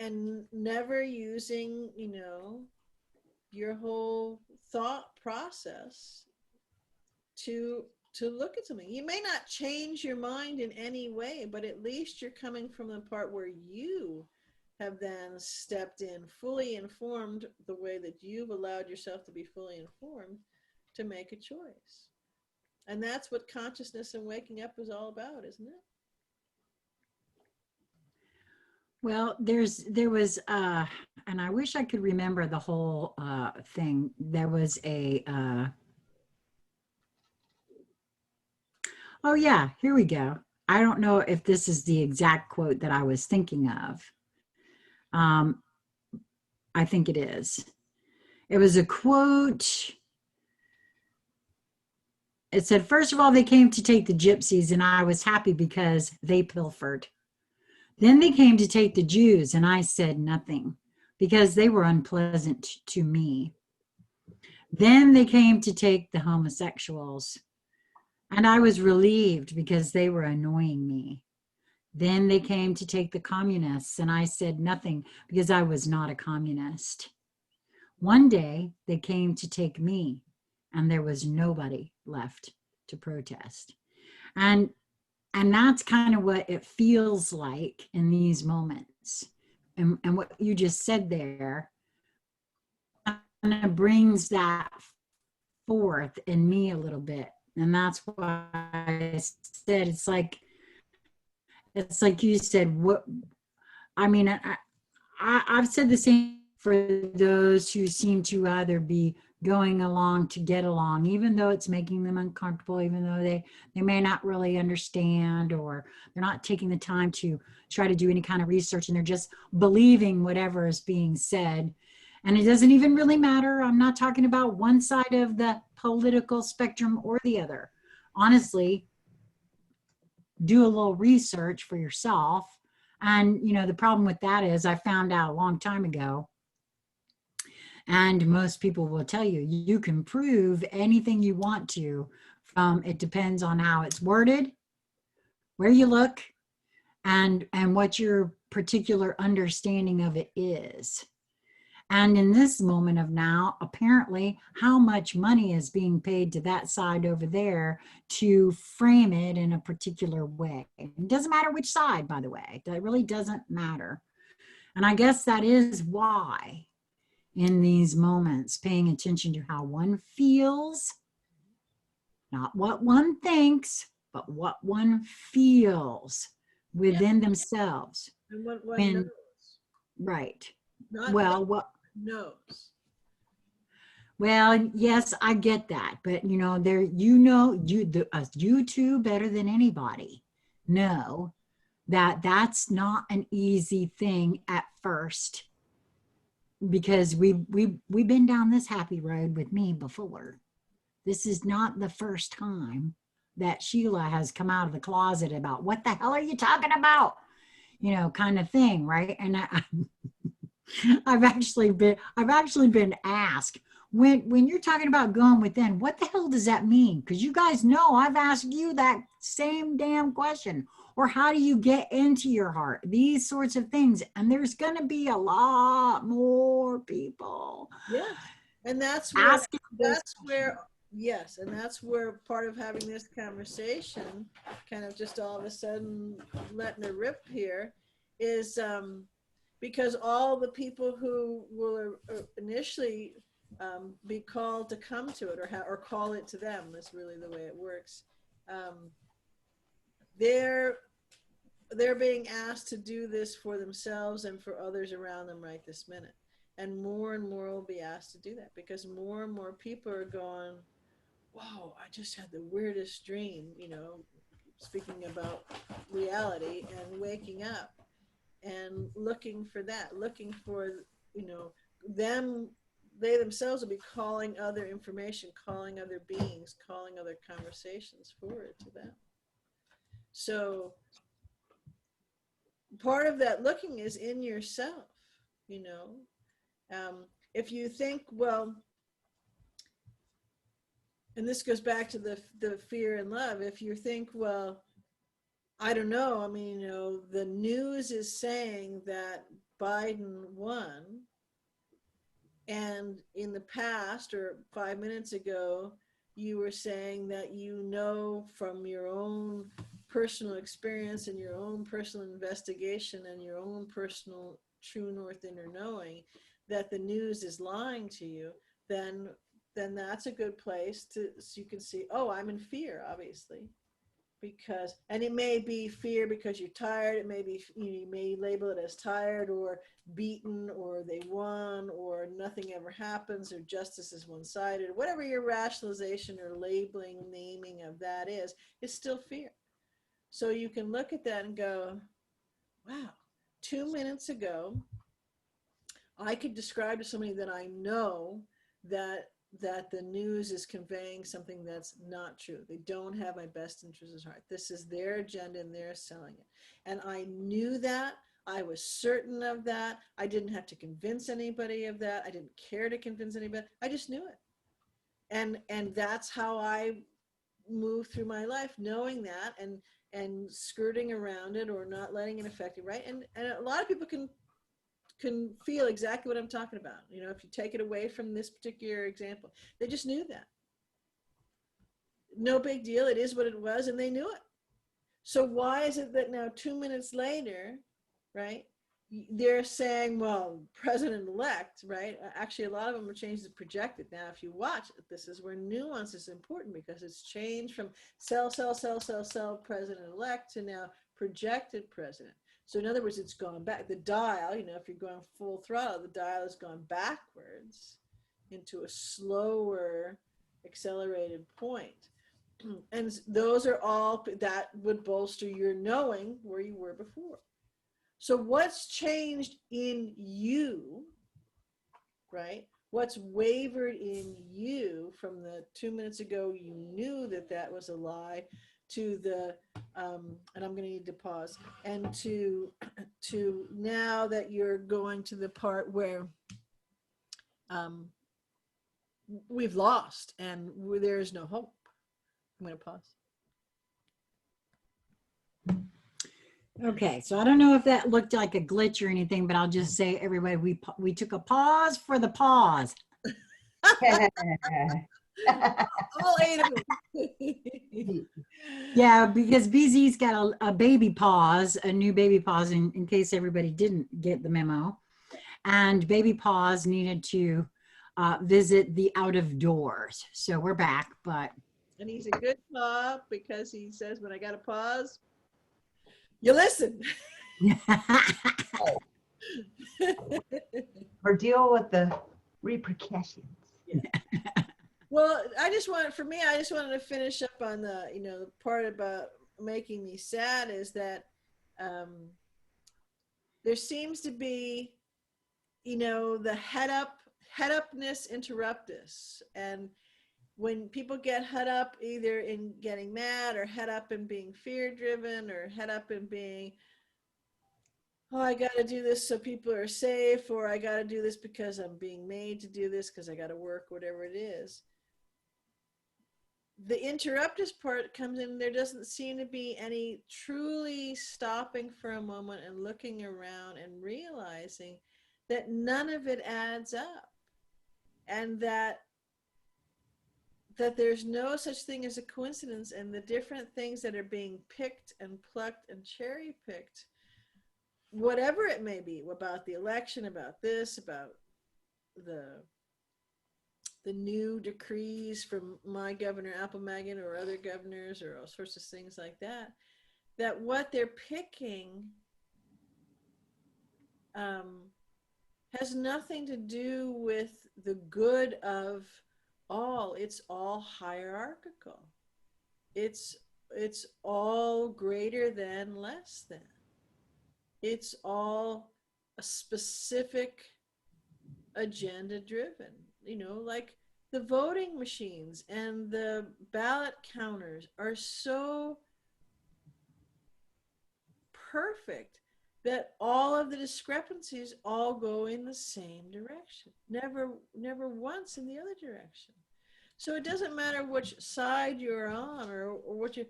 and never using, you know, your whole thought process to look at something. You may not change your mind in any way, but at least you're coming from the part where you have then stepped in, fully informed, the way that you've allowed yourself to be fully informed, to make a choice. And that's what consciousness and waking up is all about, isn't it? Well, there was and I wish I could remember the whole thing. There was a oh yeah, here we go. I don't know if this is the exact quote that I was thinking of. Um, I think it is. It was a quote. It said, first of all, they came to take the gypsies, and I was happy because they pilfered. Then they came to take the Jews, and I said nothing because they were unpleasant to me. Then they came to take the homosexuals, and I was relieved because they were annoying me. Then they came to take the communists, and I said nothing because I was not a communist. One day they came to take me, and there was nobody left to protest. And that's kind of what it feels like in these moments. And what you just said there kind of brings that forth in me a little bit. And that's why I said it's like you said, what I mean, I've said the same for those who seem to either be going along to get along, even though it's making them uncomfortable, even though they may not really understand, or they're not taking the time to try to do any kind of research, and they're just believing whatever is being said. And it doesn't even really matter. I'm not talking about one side of the political spectrum or the other. Honestly, do a little research for yourself. And, you know, the problem with that is I found out a long time ago, and most people will tell you, you can prove anything you want to from, it depends on how it's worded, where you look, and what your particular understanding of it is. And in this moment of now, apparently, how much money is being paid to that side over there to frame it in a particular way. It doesn't matter which side, by the way. That really doesn't matter. And I guess that is why, in these moments, paying attention to how one feels, not what one thinks, but what one feels within themselves. And what one knows. Right. Not well, what knows. Well, yes, I get that, but you know, you two better than anybody know that that's not an easy thing at first, because we've been down this happy road with me before. This is not the first time that Sheila has come out of the closet about what the hell are you talking about, you know, kind of thing, right? And I've actually been asked, when you're talking about going within, what the hell does that mean? Because you guys know I've asked you that same damn question. Or how do you get into your heart? These sorts of things. And there's going to be a lot more people. Yes. And that's where, yes. And that's where part of having this conversation, kind of just all of a sudden letting it rip here, is because all the people who will initially be called to come to it, or call it to them, that's really the way it works. They're being asked to do this for themselves and for others around them right this minute. And more will be asked to do that, because more and more people are going, whoa, I just had the weirdest dream, you know, speaking about reality and waking up and looking for that, looking for, you know, they themselves will be calling other information, calling other beings, calling other conversations forward to them. So part of that looking is in yourself, you know. If you think, well, and this goes back to the fear and love, if you think, well, I don't know, I mean, you know, the news is saying that Biden won, and in the past, or 5 minutes ago, you were saying that you know from your own personal experience and your own personal investigation and your own personal true north inner knowing that the news is lying to you, then that's a good place to, so you can see, oh, I'm in fear, obviously, because, and it may be fear because you're tired. It may be, you may label it as tired or beaten or they won or nothing ever happens or justice is one-sided. Whatever your rationalization or labeling, naming of that is, it's still fear. So you can look at that and go, wow, 2 minutes ago, I could describe to somebody that I know that the news is conveying something that's not true. They don't have my best interests at heart. This is their agenda and they're selling it. And I knew that. I was certain of that. I didn't have to convince anybody of that. I didn't care to convince anybody. I just knew it. And that's how I move through my life, knowing that and skirting around it or not letting it affect you, right? And a lot of people can feel exactly what I'm talking about. You know, if you take it away from this particular example, they just knew that. No big deal. It is what it was, and they knew it. So why is it that now 2 minutes later, right, they're saying, well, president-elect, right? Actually, a lot of them are changed to projected. Now, if you watch, this is where nuance is important because it's changed from sell, president-elect to now projected president. So in other words, it's gone back. The dial, you know, if you're going full throttle, the dial has gone backwards into a slower accelerated point. And those are all, that would bolster your knowing where you were before. So what's changed in you, right? What's wavered in you from the 2 minutes ago you knew that that was a lie to the, and I'm going to need to pause, and to now that you're going to the part where we've lost and there is no hope. I'm going to pause. Okay, so I don't know if that looked like a glitch or anything, but I'll just say, everybody, we took a pause for the pause. All 8 of them. Yeah, because BZ's got a baby pause, a new baby pause, in case everybody didn't get the memo. And baby pause needed to visit the out of doors. So we're back, but. And he's a good paw because he says, when I got to pause, you listen. Or deal with the repercussions. Yeah. Well, I just wanted to finish up on the, you know, the part about making me sad is that there seems to be, you know, the head upness interruptus. And when people get head up either in getting mad or head up in being fear driven or head up in being, oh, I got to do this so people are safe, or I got to do this because I'm being made to do this because I got to work, whatever it is. The interruptus part comes in. There doesn't seem to be any truly stopping for a moment and looking around and realizing that none of it adds up, and that there's no such thing as a coincidence, and the different things that are being picked and plucked and cherry picked, whatever it may be, about the election, about this, about the new decrees from my governor Applemegan or other governors or all sorts of things like that, that what they're picking has nothing to do with the good of all. It's all hierarchical. It's all greater than, less than. It's all a specific agenda driven, you know, like the voting machines and the ballot counters are so perfect that all of the discrepancies all go in the same direction, never once in the other direction. So it doesn't matter which side you're on or what you,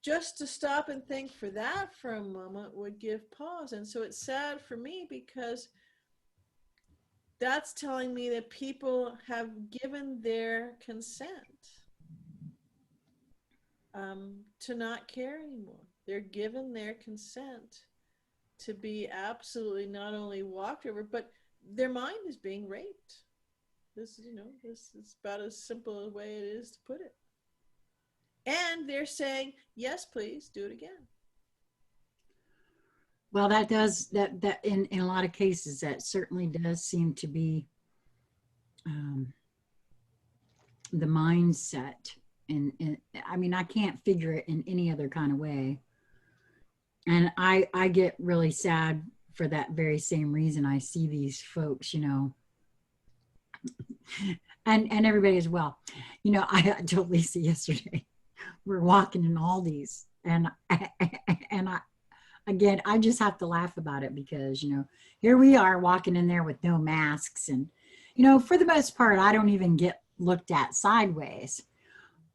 just to stop and think for that for a moment would give pause. And so it's sad for me because that's telling me that people have given their consent. to not care anymore. They're given their consent to be absolutely not only walked over, but their mind is being raped. This is, this is about as simple a way it is to put it. And they're saying, yes, please do it again. Well, that does that in a lot of cases that certainly does seem to be the mindset. And I mean, I can't figure it in any other kind of way. And I get really sad for that very same reason. I see these folks, and everybody as well. I told Lisa yesterday, we're walking in Aldi's, and I again, I just have to laugh about it because, here we are walking in there with no masks. And, for the most part, I don't even get looked at sideways.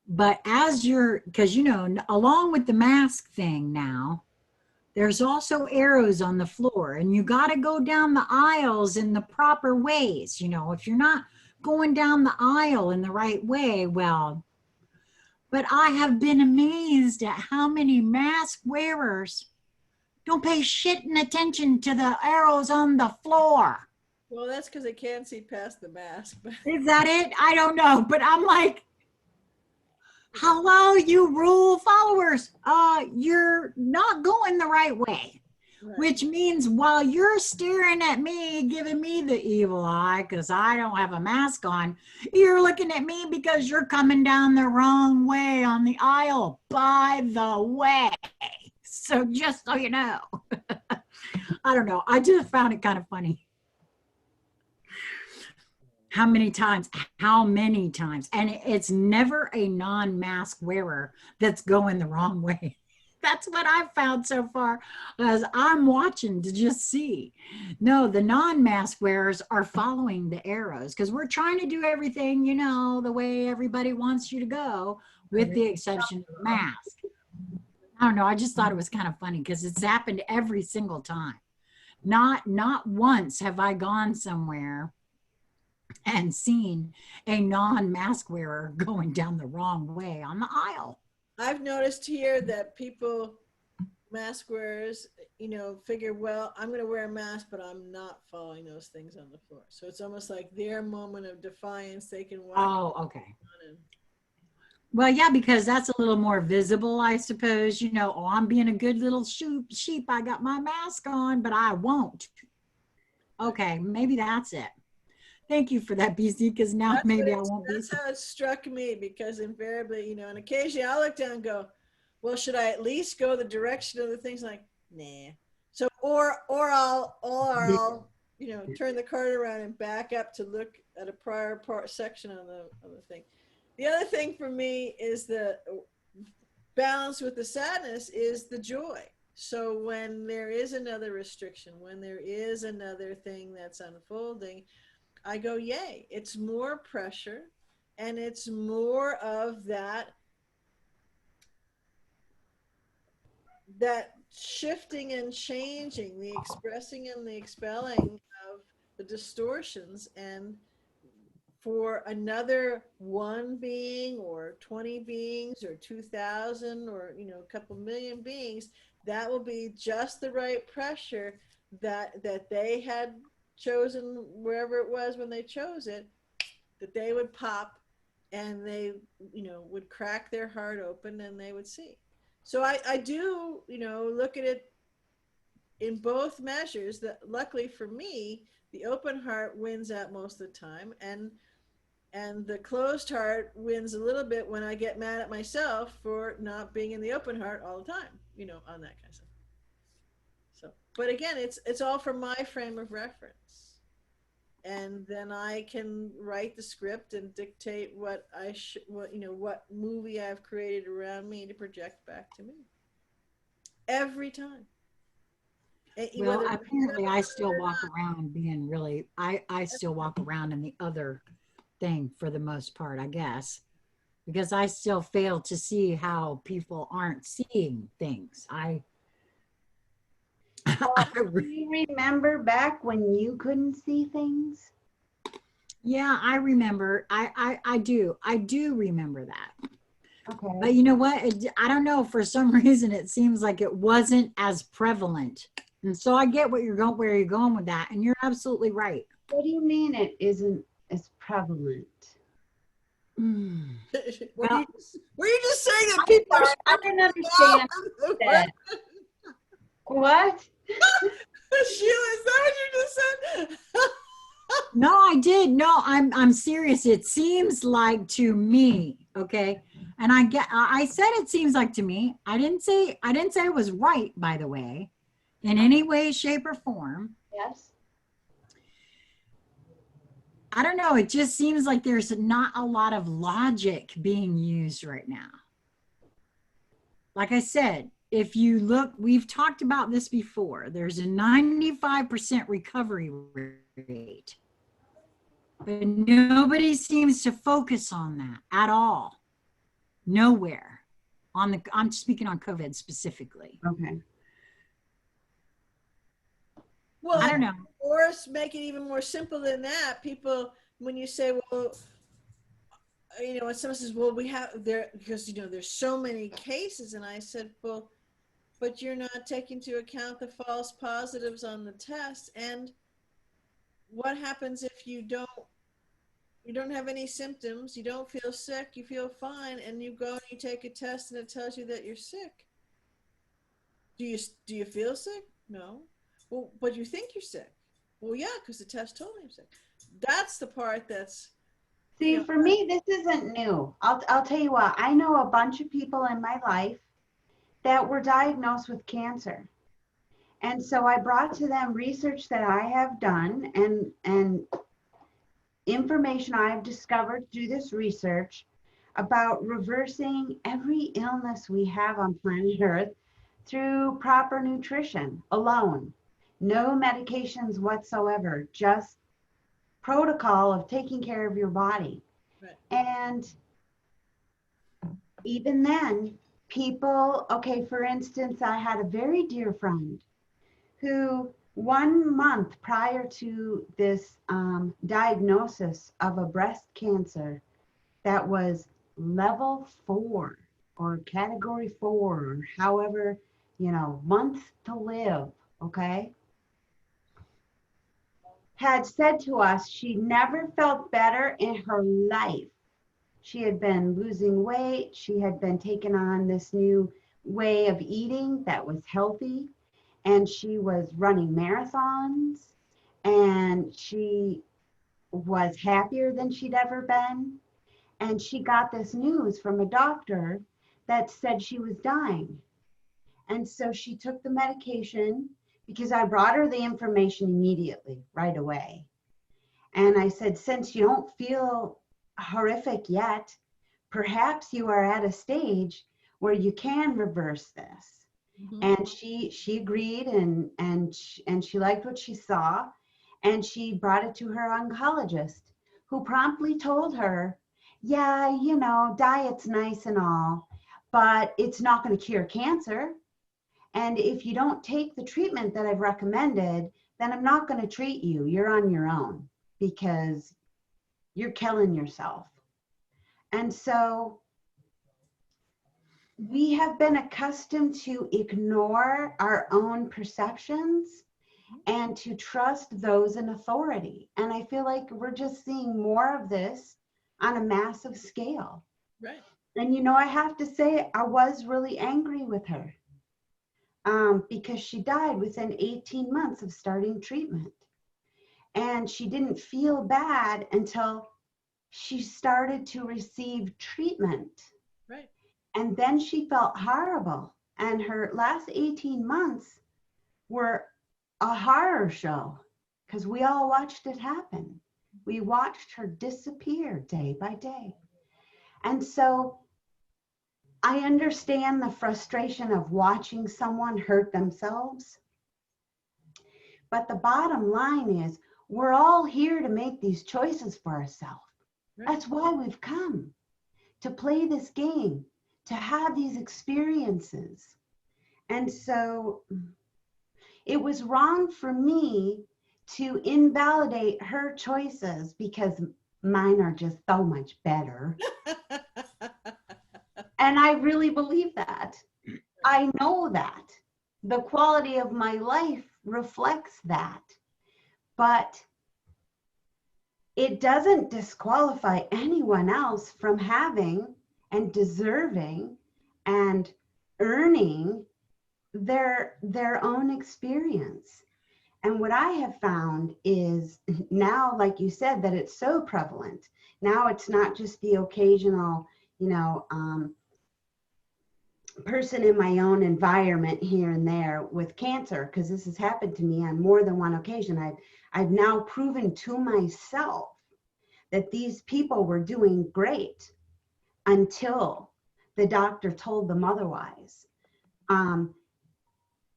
But because, along with the mask thing now, there's also arrows on the floor, and you got to go down the aisles in the proper ways. If you're not going down the aisle in the right way, well, but I have been amazed at how many mask wearers don't pay shitting attention to the arrows on the floor. Well, that's because they can't see past the mask. Is that it? I don't know. But I'm like, hello, you rule followers. You're not going the right way. Right. Which means while you're staring at me, giving me the evil eye because I don't have a mask on, you're looking at me because you're coming down the wrong way on the aisle, by the way. So just so you know. I don't know. I just found it kind of funny. How many times? And it's never a non-mask wearer that's going the wrong way. That's what I've found so far, as I'm watching to just see. No, the non-mask wearers are following the arrows because we're trying to do everything, the way everybody wants you to go, with the exception of the mask. I don't know. I just thought it was kind of funny because it's happened every single time. Not once have I gone somewhere and seen a non-mask wearer going down the wrong way on the aisle. I've noticed here that mask wearers, figure, well, I'm going to wear a mask, but I'm not following those things on the floor. So it's almost like their moment of defiance. They can walk. Oh, okay. Well, yeah, because that's a little more visible, I suppose. I'm being a good little sheep. I got my mask on, but I won't. Okay, maybe that's it. Thank you for that, BC, because now I won't be. That's how it struck me, because invariably, and occasionally I'll look down and go, well, should I at least go the direction of the things? Like, nah. So, or I'll turn the cart around and back up to look at a prior section on the thing. The other thing for me is the balance with the sadness is the joy. So when there is another restriction, when there is another thing that's unfolding, I go, yay, it's more pressure, and it's more of that shifting and changing, the expressing and the expelling of the distortions. And for another one being or 20 beings or 2,000 or, a couple million beings, that will be just the right pressure that they had chosen, wherever it was when they chose it, that they would pop and they, would crack their heart open and they would see. So I do, look at it in both measures. That luckily for me, the open heart wins out most of the time, and the closed heart wins a little bit when I get mad at myself for not being in the open heart all the time, on that kind of stuff. So, but again, it's all from my frame of reference. And then I can write the script and dictate what movie I've created around me to project back to me. Every time. Well, apparently I still walk around being really, I still walk around in the other thing for the most part, I guess, because I still fail to see how people aren't seeing things. Do you remember back when you couldn't see things? Yeah, I remember. I do remember that. Okay. But you know what? I don't know. For some reason, it seems like it wasn't as prevalent. And so I get what you're going, where you're going with that. And you're absolutely right. What do you mean it isn't as prevalent? Mm. What Well, were you just saying that I'm people sorry, I are didn't understand that. What? Sheila, is that what you just said? no, I did. No, I'm serious. It seems like to me, okay. And I said it seems like to me. I didn't say it was right, by the way, in any way, shape, or form. Yes. I don't know. It just seems like there's not a lot of logic being used right now. Like I said, if you look, we've talked about this before. There's a 95% recovery rate, but nobody seems to focus on that at all. Nowhere. I'm speaking on COVID specifically. Okay. Well, I don't know. or make it even more simple than that. People, when you say, well, when someone says, well, we have there, because, there's so many cases. And I said, well, but you're not taking into account the false positives on the test. And what happens if you don't have any symptoms, you don't feel sick, you feel fine, and you go and you take a test and it tells you that you're sick? Do you feel sick? No. Well, but you think you're sick. Well, yeah, because the test told me I'm sick. That's the part that's. See, for me, this isn't new. I'll tell you what, I know a bunch of people in my life that were diagnosed with cancer. And so I brought to them research that I have done and information I've discovered through this research about reversing every illness we have on planet Earth through proper nutrition alone. No medications whatsoever, just protocol of taking care of your body. Right. And even then, people, okay, for instance, I had a very dear friend who 1 month prior to this diagnosis of a breast cancer that was level 4 or category 4, or however, months to live, okay, had said to us she never felt better in her life. She had been losing weight. She had been taking on this new way of eating that was healthy. And she was running marathons. And she was happier than she'd ever been. And she got this news from a doctor that said she was dying. And so she took the medication, because I brought her the information immediately, right away. And I said, since you don't feel horrific yet, perhaps you are at a stage where you can reverse this. Mm-hmm. And she agreed, and she liked what she saw, and she brought it to her oncologist, who promptly told her, yeah, diet's nice and all, but it's not going to cure cancer. And if you don't take the treatment that I've recommended, then I'm not going to treat you. You're on your own, because you're killing yourself. And so we have been accustomed to ignore our own perceptions and to trust those in authority. And I feel like we're just seeing more of this on a massive scale. Right. And I have to say, I was really angry with her because she died within 18 months of starting treatment. And she didn't feel bad until she started to receive treatment. Right. And then she felt horrible. And her last 18 months were a horror show, because we all watched it happen. We watched her disappear day by day. And so I understand the frustration of watching someone hurt themselves. But the bottom line is, we're all here to make these choices for ourselves. Right. That's why we've come, to play this game, to have these experiences. And so it was wrong for me to invalidate her choices, because mine are just so much better. And I really believe that. I know that. The quality of my life reflects that. But it doesn't disqualify anyone else from having and deserving and earning their own experience. And what I have found is now, like you said, that it's so prevalent. Now it's not just the occasional, person in my own environment here and there with cancer, because this has happened to me on more than one occasion. I've now proven to myself that these people were doing great until the doctor told them otherwise.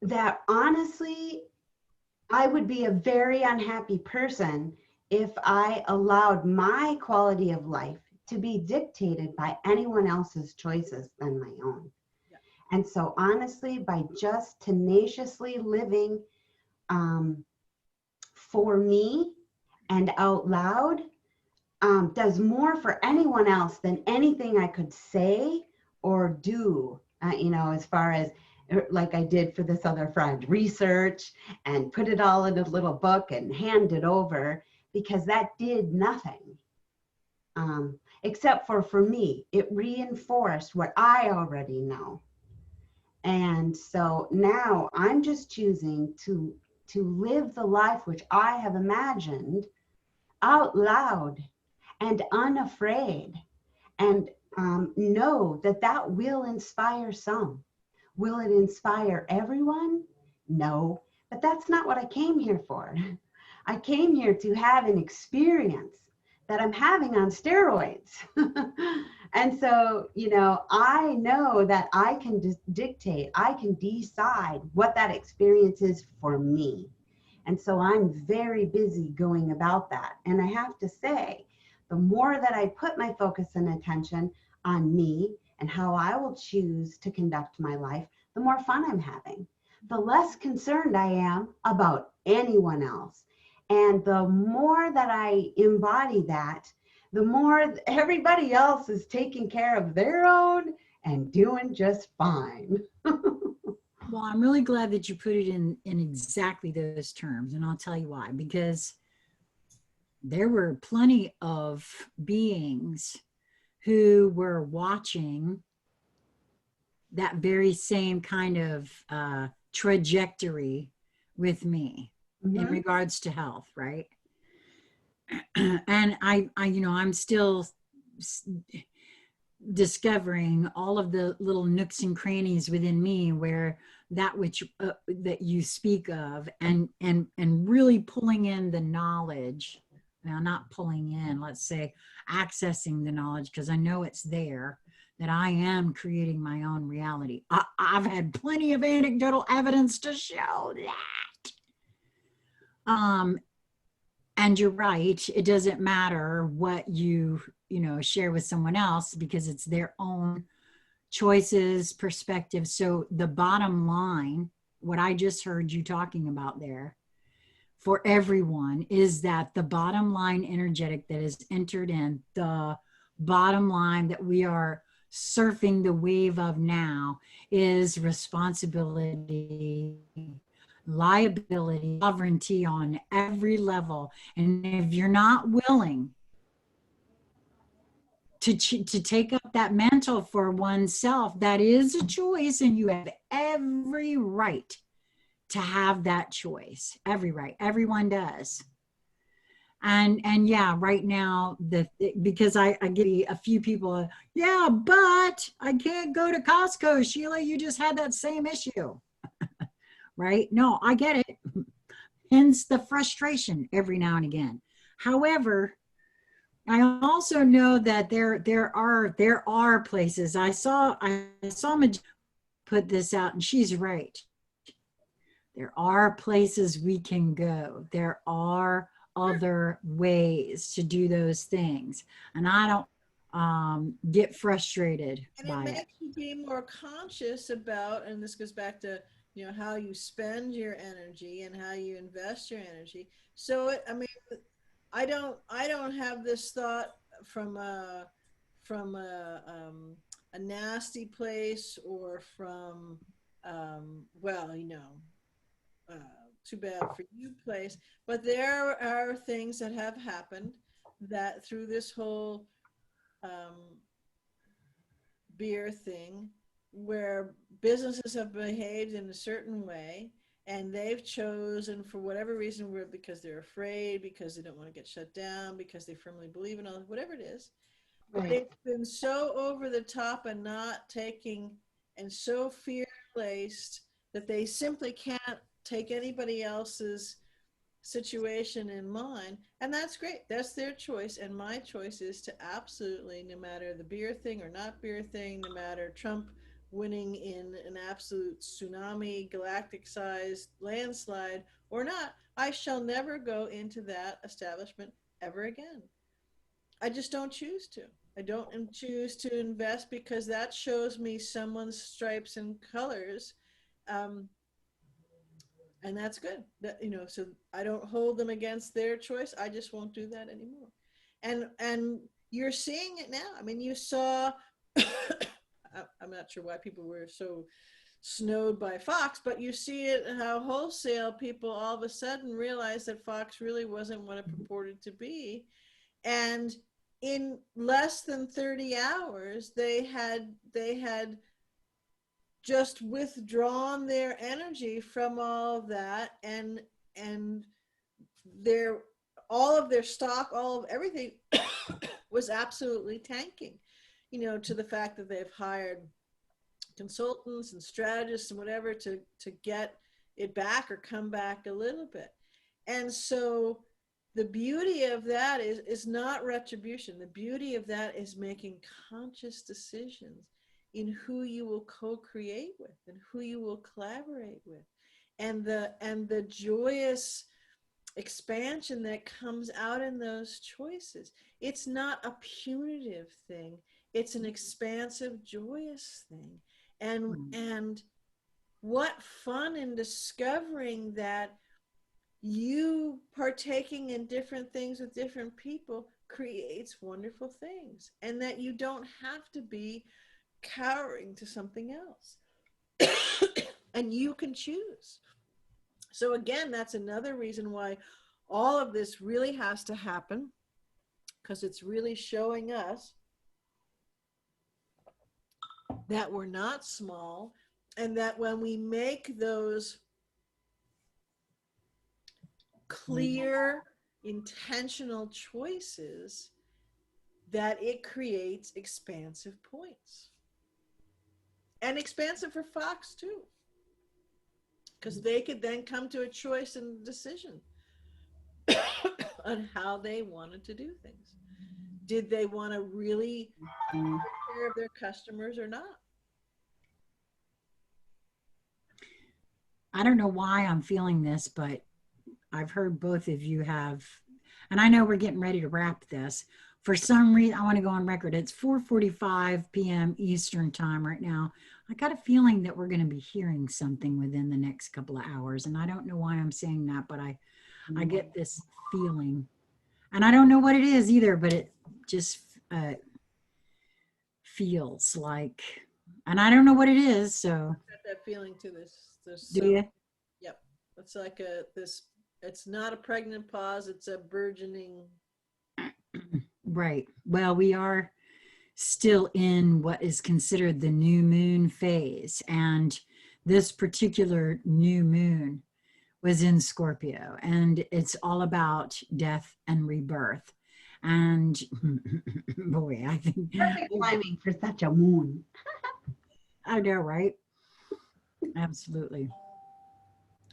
That honestly, I would be a very unhappy person if I allowed my quality of life to be dictated by anyone else's choices than my own. Yeah. And so honestly, by just tenaciously living for me and out loud, does more for anyone else than anything I could say or do, as far as like I did for this other friend, research and put it all in a little book and hand it over, because that did nothing. Except for me, it reinforced what I already know. And so now I'm just choosing to live the life which I have imagined out loud and unafraid, and know that that will inspire some. Will it inspire everyone? No, but that's not what I came here for. I came here to have an experience that I'm having on steroids. And so, I know that I can dictate, I can decide what that experience is for me. And so I'm very busy going about that. And I have to say, the more that I put my focus and attention on me and how I will choose to conduct my life, the more fun I'm having. The less concerned I am about anyone else. And the more that I embody that, the more everybody else is taking care of their own and doing just fine. Well, I'm really glad that you put it in exactly those terms, and I'll tell you why. Because there were plenty of beings who were watching that very same kind of trajectory with me in regards to health, right? And I'm still discovering all of the little nooks and crannies within me where that which that you speak of, and really pulling in the knowledge. Now, not pulling in, let's say accessing the knowledge, because I know it's there, that I am creating my own reality. I've had plenty of anecdotal evidence to show that. And you're right, it doesn't matter what you share with someone else, because it's their own choices, perspectives. So the bottom line, what I just heard you talking about there for everyone, is that the bottom line energetic that is entered in, the bottom line that we are surfing the wave of now, is responsibility, liability, sovereignty on every level. And if you're not willing to take up that mantle for oneself, that is a choice, and you have every right to have that choice. Every right. Everyone does. And yeah, right now, because I get a few people, yeah, but I can't go to Costco. Sheila, you just had that same issue. Right? No, I get it. Hence the frustration every now and again. However, I also know that there are places. I saw Maj put this out, and she's right. There are places we can go. There are other ways to do those things, and I don't get frustrated And by it it. makes you be more conscious about, and this goes back to how you spend your energy and how you invest your energy. So I don't have this thought from a a nasty place or from, well, too bad for you place. But there are things that have happened that through this whole beer thing, where businesses have behaved in a certain way and they've chosen for whatever reason, because they're afraid, because they don't want to get shut down, because they firmly believe in all, whatever it is. But Right. it's been so over the top and not taking, and so fear-laced that they simply can't take anybody else's situation in mind. And that's great. That's their choice. And my choice is to absolutely, no matter the beer thing or not beer thing, no matter Trump winning in an absolute tsunami, galactic sized landslide or not, I shall never go into that establishment ever again. I just don't choose to. I don't choose to invest because that shows me someone's stripes and colors. Um, and that's good. So I don't hold them against their choice. I just won't do that anymore. And you're seeing it now. I mean, you saw. I'm not sure why people were so snowed by Fox, but you see it how wholesale people all of a sudden realized that Fox really wasn't what it purported to be, and in less than 30 hours they had just withdrawn their energy from all of that, and their all of their stock, all of everything was absolutely tanking, to the fact that they've hired consultants and strategists and whatever to get it back or come back a little bit. And so the beauty of that is not retribution. The beauty of that is making conscious decisions in who you will co-create with and who you will collaborate with, and the joyous expansion that comes out in those choices. It's not a punitive thing. It's an expansive, joyous thing. And what fun in discovering that you partaking in different things with different people creates wonderful things, and that you don't have to be cowering to something else. And you can choose. So again, that's another reason why all of this really has to happen, because it's really showing us that we're not small, and that when we make those clear, intentional choices, that it creates expansive points. And expansive for Fox too, because they could then come to a choice and decision on how they wanted to do things. Did they want to really take care of their customers or not? I don't know why I'm feeling this, but I've heard both of you have, and I know we're getting ready to wrap this. For some reason, I want to go on record. It's 4:45 p.m. Eastern time right now. I got a feeling that we're going to be hearing something within the next couple of hours. And I don't know why I'm saying that, but I get this feeling. And I don't know what it is either, but it just feels like, and I don't know what it is. So, Got that feeling to this. do you? Yep. It's like it's not a pregnant pause, it's a burgeoning. Right. Well, we are still in what is considered the new moon phase. And this particular new moon was in Scorpio, and it's all about death and rebirth. And boy, I think Perfect timing for such a moon. I know, right? Absolutely.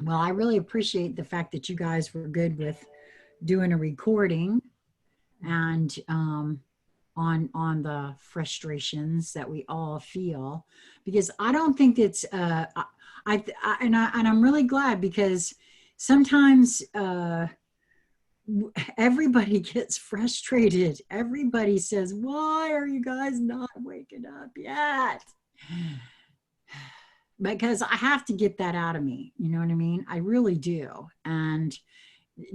Well, I really appreciate the fact that you guys were good with doing a recording and on the frustrations that we all feel, because I don't think it's and I'm really glad, because sometimes everybody gets frustrated. Everybody says, why are you guys not waking up yet? Because I have to get that out of me. You know what I mean? I really do. And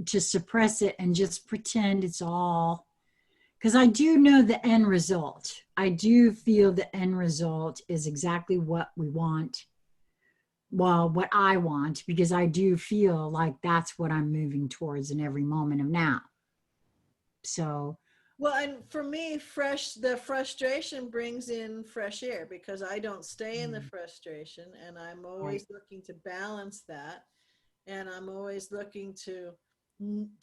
to suppress it and just pretend it's all, because I do know the end result. I do feel the end result is exactly what we want. Well, what I want, because I do feel like that's what I'm moving towards in every moment of now. So, Well, and for me, the frustration brings in fresh air because I don't stay in the frustration, and I'm right. always looking to balance that, and I'm always looking to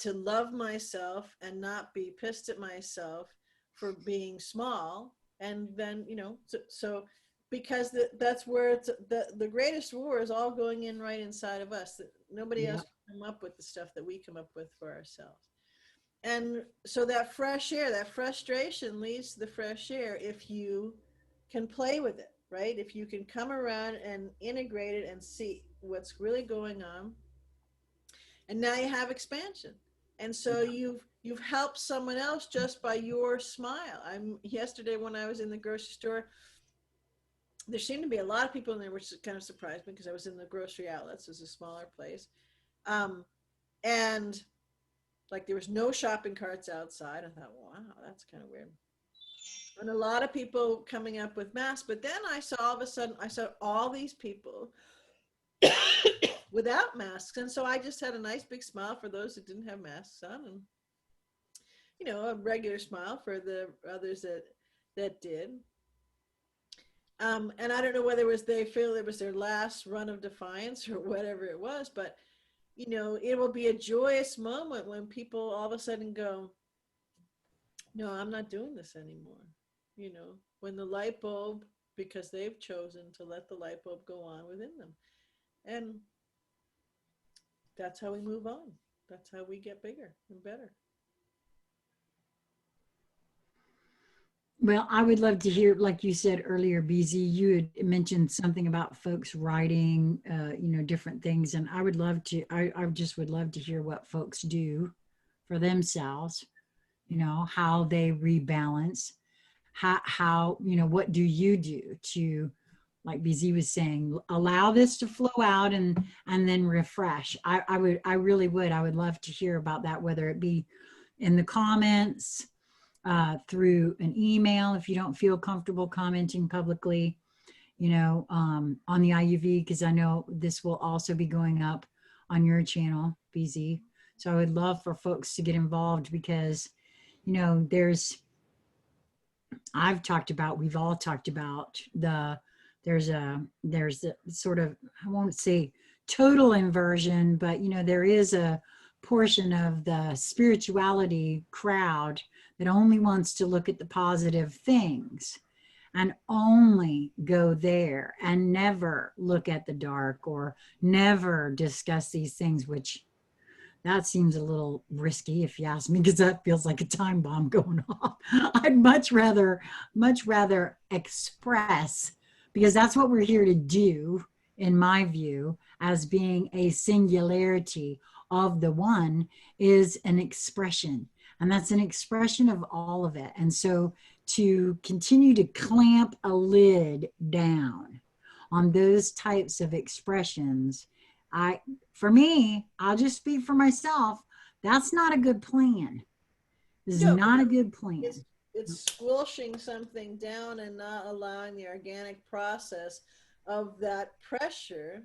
love myself and not be pissed at myself for being small. And then, so because that's where the greatest war is all going in right inside of us. That nobody else Yep. can come up with the stuff that we come up with for ourselves. And so that fresh air, that frustration leads to the fresh air if you can play with it, right? If you can come around and integrate it and see what's really going on, and now you have expansion. And so you've helped someone else just by your smile. I'm yesterday when I was in the grocery store, there seemed to be a lot of people in there, which kind of surprised me because I was in the grocery outlets. It's a smaller place. And like there was no shopping carts outside. I thought, wow, that's kind of weird. And a lot of people coming up with masks. But then I saw all of a sudden, I saw all these people without masks. And so I just had a nice big smile for those that didn't have masks on, and a regular smile for the others that did. And I don't know whether they feel it was their last run of defiance or whatever it was, but it will be a joyous moment when people all of a sudden go, no, I'm not doing this anymore. When the light bulb, because they've chosen to let the light bulb go on within them. And that's how we move on. That's how we get bigger and better. Well, I would love to hear, like you said earlier, BZ, you had mentioned something about folks writing, different things. And I would love to, I just would love to hear what folks do for themselves, how they rebalance, what do you do to, like BZ was saying, allow this to flow out and then refresh. I really would. I would love to hear about that, whether it be in the comments, through an email if you don't feel comfortable commenting publicly, on the IUV, because I know this will also be going up on your channel, BZ. So I would love for folks to get involved because, we've all talked about there's a sort of, I won't say total inversion, but there is a portion of the spirituality crowd that only wants to look at the positive things and only go there and never look at the dark or never discuss these things, which that seems a little risky if you ask me, because that feels like a time bomb going off. I'd much rather express, because that's what we're here to do, in my view, as being a singularity of the one, is an expression. And that's an expression of all of it. And so to continue to clamp a lid down on those types of expressions, for me, I'll just speak for myself, that's not a good plan. This is No, not a good plan. it's squelching something down and not allowing the organic process of that pressure,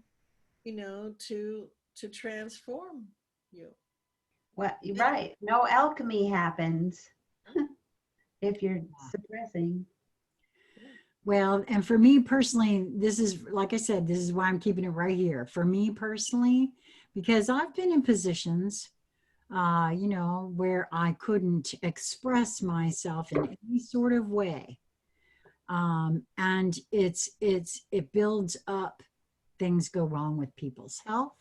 to transform you. Well, right. No alchemy happens if you're suppressing. Well, and for me personally, this is, like I said, this is why I'm keeping it right here. For me personally, because I've been in positions, where I couldn't express myself in any sort of way. And it builds up, things go wrong with people's health.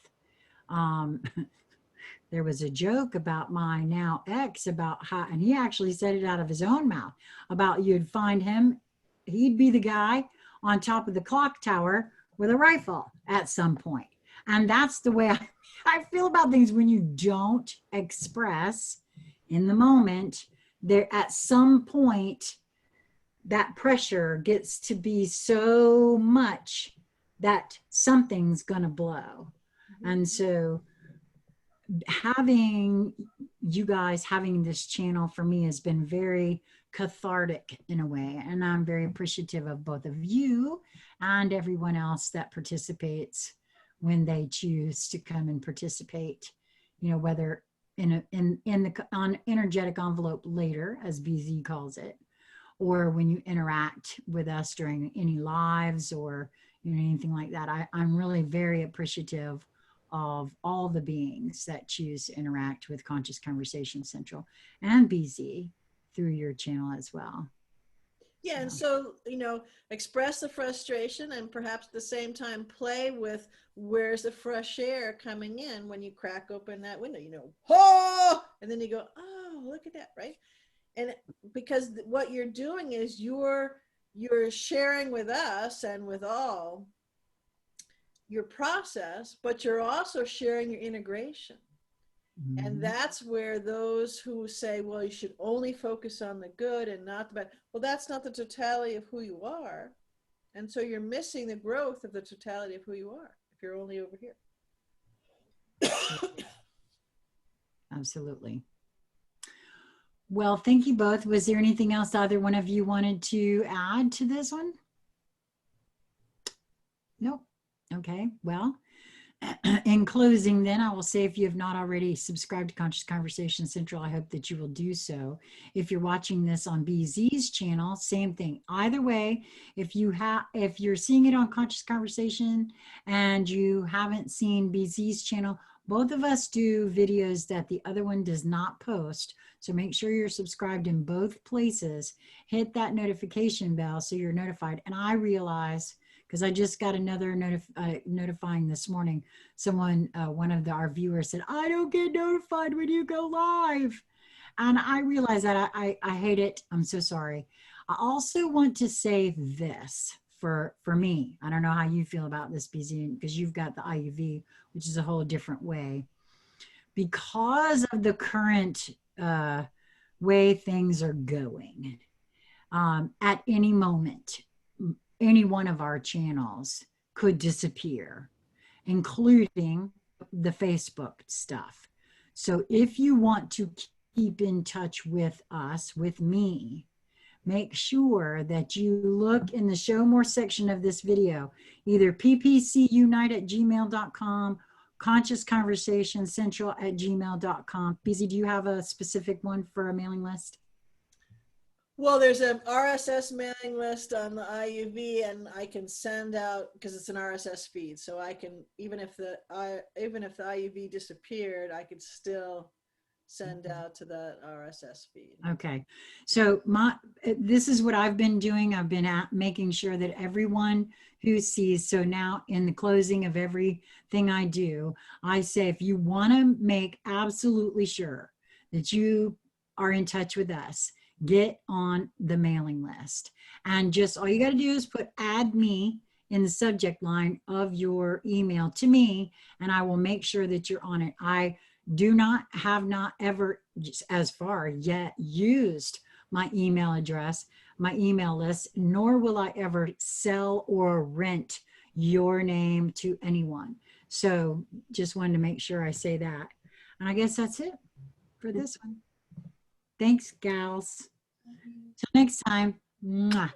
There was a joke about my now ex about how, and he actually said it out of his own mouth, about you'd find him, he'd be the guy on top of the clock tower with a rifle at some point. And that's the way I feel about things. When you don't express in the moment, there at some point, that pressure gets to be so much that something's going to blow. And so having you guys having this channel for me has been very cathartic in a way, and I'm very appreciative of both of you and everyone else that participates when they choose to come and participate, you know, whether in the on energetic envelope later, as BZ calls it, or when you interact with us during any lives or, you know, anything like that. I'm really very appreciative of all the beings that choose to interact with Conscious Conversation Central and BZ through your channel as well. Yeah, and so, you know, express the frustration and perhaps at the same time play with where's the fresh air coming in when you crack open that window, you know, oh, and then you go, oh, look at that, right? And because what you're doing is you're sharing with us and with all your process, but you're also sharing your integration. And that's where those who say, well, you should only focus on the good and not the bad. Well, that's not the totality of who you are. And so you're missing the growth of the totality of who you are if you're only over here. Absolutely. Well, thank you both. Was there anything else either one of you wanted to add to this one? Nope. Okay. Well, in closing, then, I will say, if you have not already subscribed to Conscious Conversation Central, I hope that you will do so. If you're watching this on BZ's channel, same thing. Either way, if you're seeing it on Conscious Conversation and you haven't seen BZ's channel, both of us do videos that the other one does not post. So make sure you're subscribed in both places. Hit that notification bell so you're notified. And I realize, because I just got another notifying this morning. Someone, one of our viewers said, I don't get notified when you go live. And I realize that I hate it. I'm so sorry. I also want to say this for me. I don't know how you feel about this, BZ, because you've got the IUV, which is a whole different way. Because of the current way things are going, at any moment, any one of our channels could disappear, including the Facebook stuff. So if you want to keep in touch with us, with me, make sure that you look in the show more section of this video, either ppcunite@gmail.com, Conscious Conversation Central @gmail.com. BZ, do you have a specific one for a mailing list? Well, there's an RSS mailing list on the IUV, and I can send out, because it's an RSS feed, so I can, even if the IUV disappeared, I could still send out to that RSS feed. Okay, so this is what I've been doing. I've been making sure that everyone who sees, so now in the closing of everything I do, I say, if you want to make absolutely sure that you are in touch with us, get on the mailing list. And just all you got to do is put add me in the subject line of your email to me, and I will make sure that you're on it. I have not ever, as far yet, used my email address, my email list, nor will I ever sell or rent your name to anyone. So just wanted to make sure I say that. And I guess that's it for this one. Thanks, gals. Till next time. Mwah.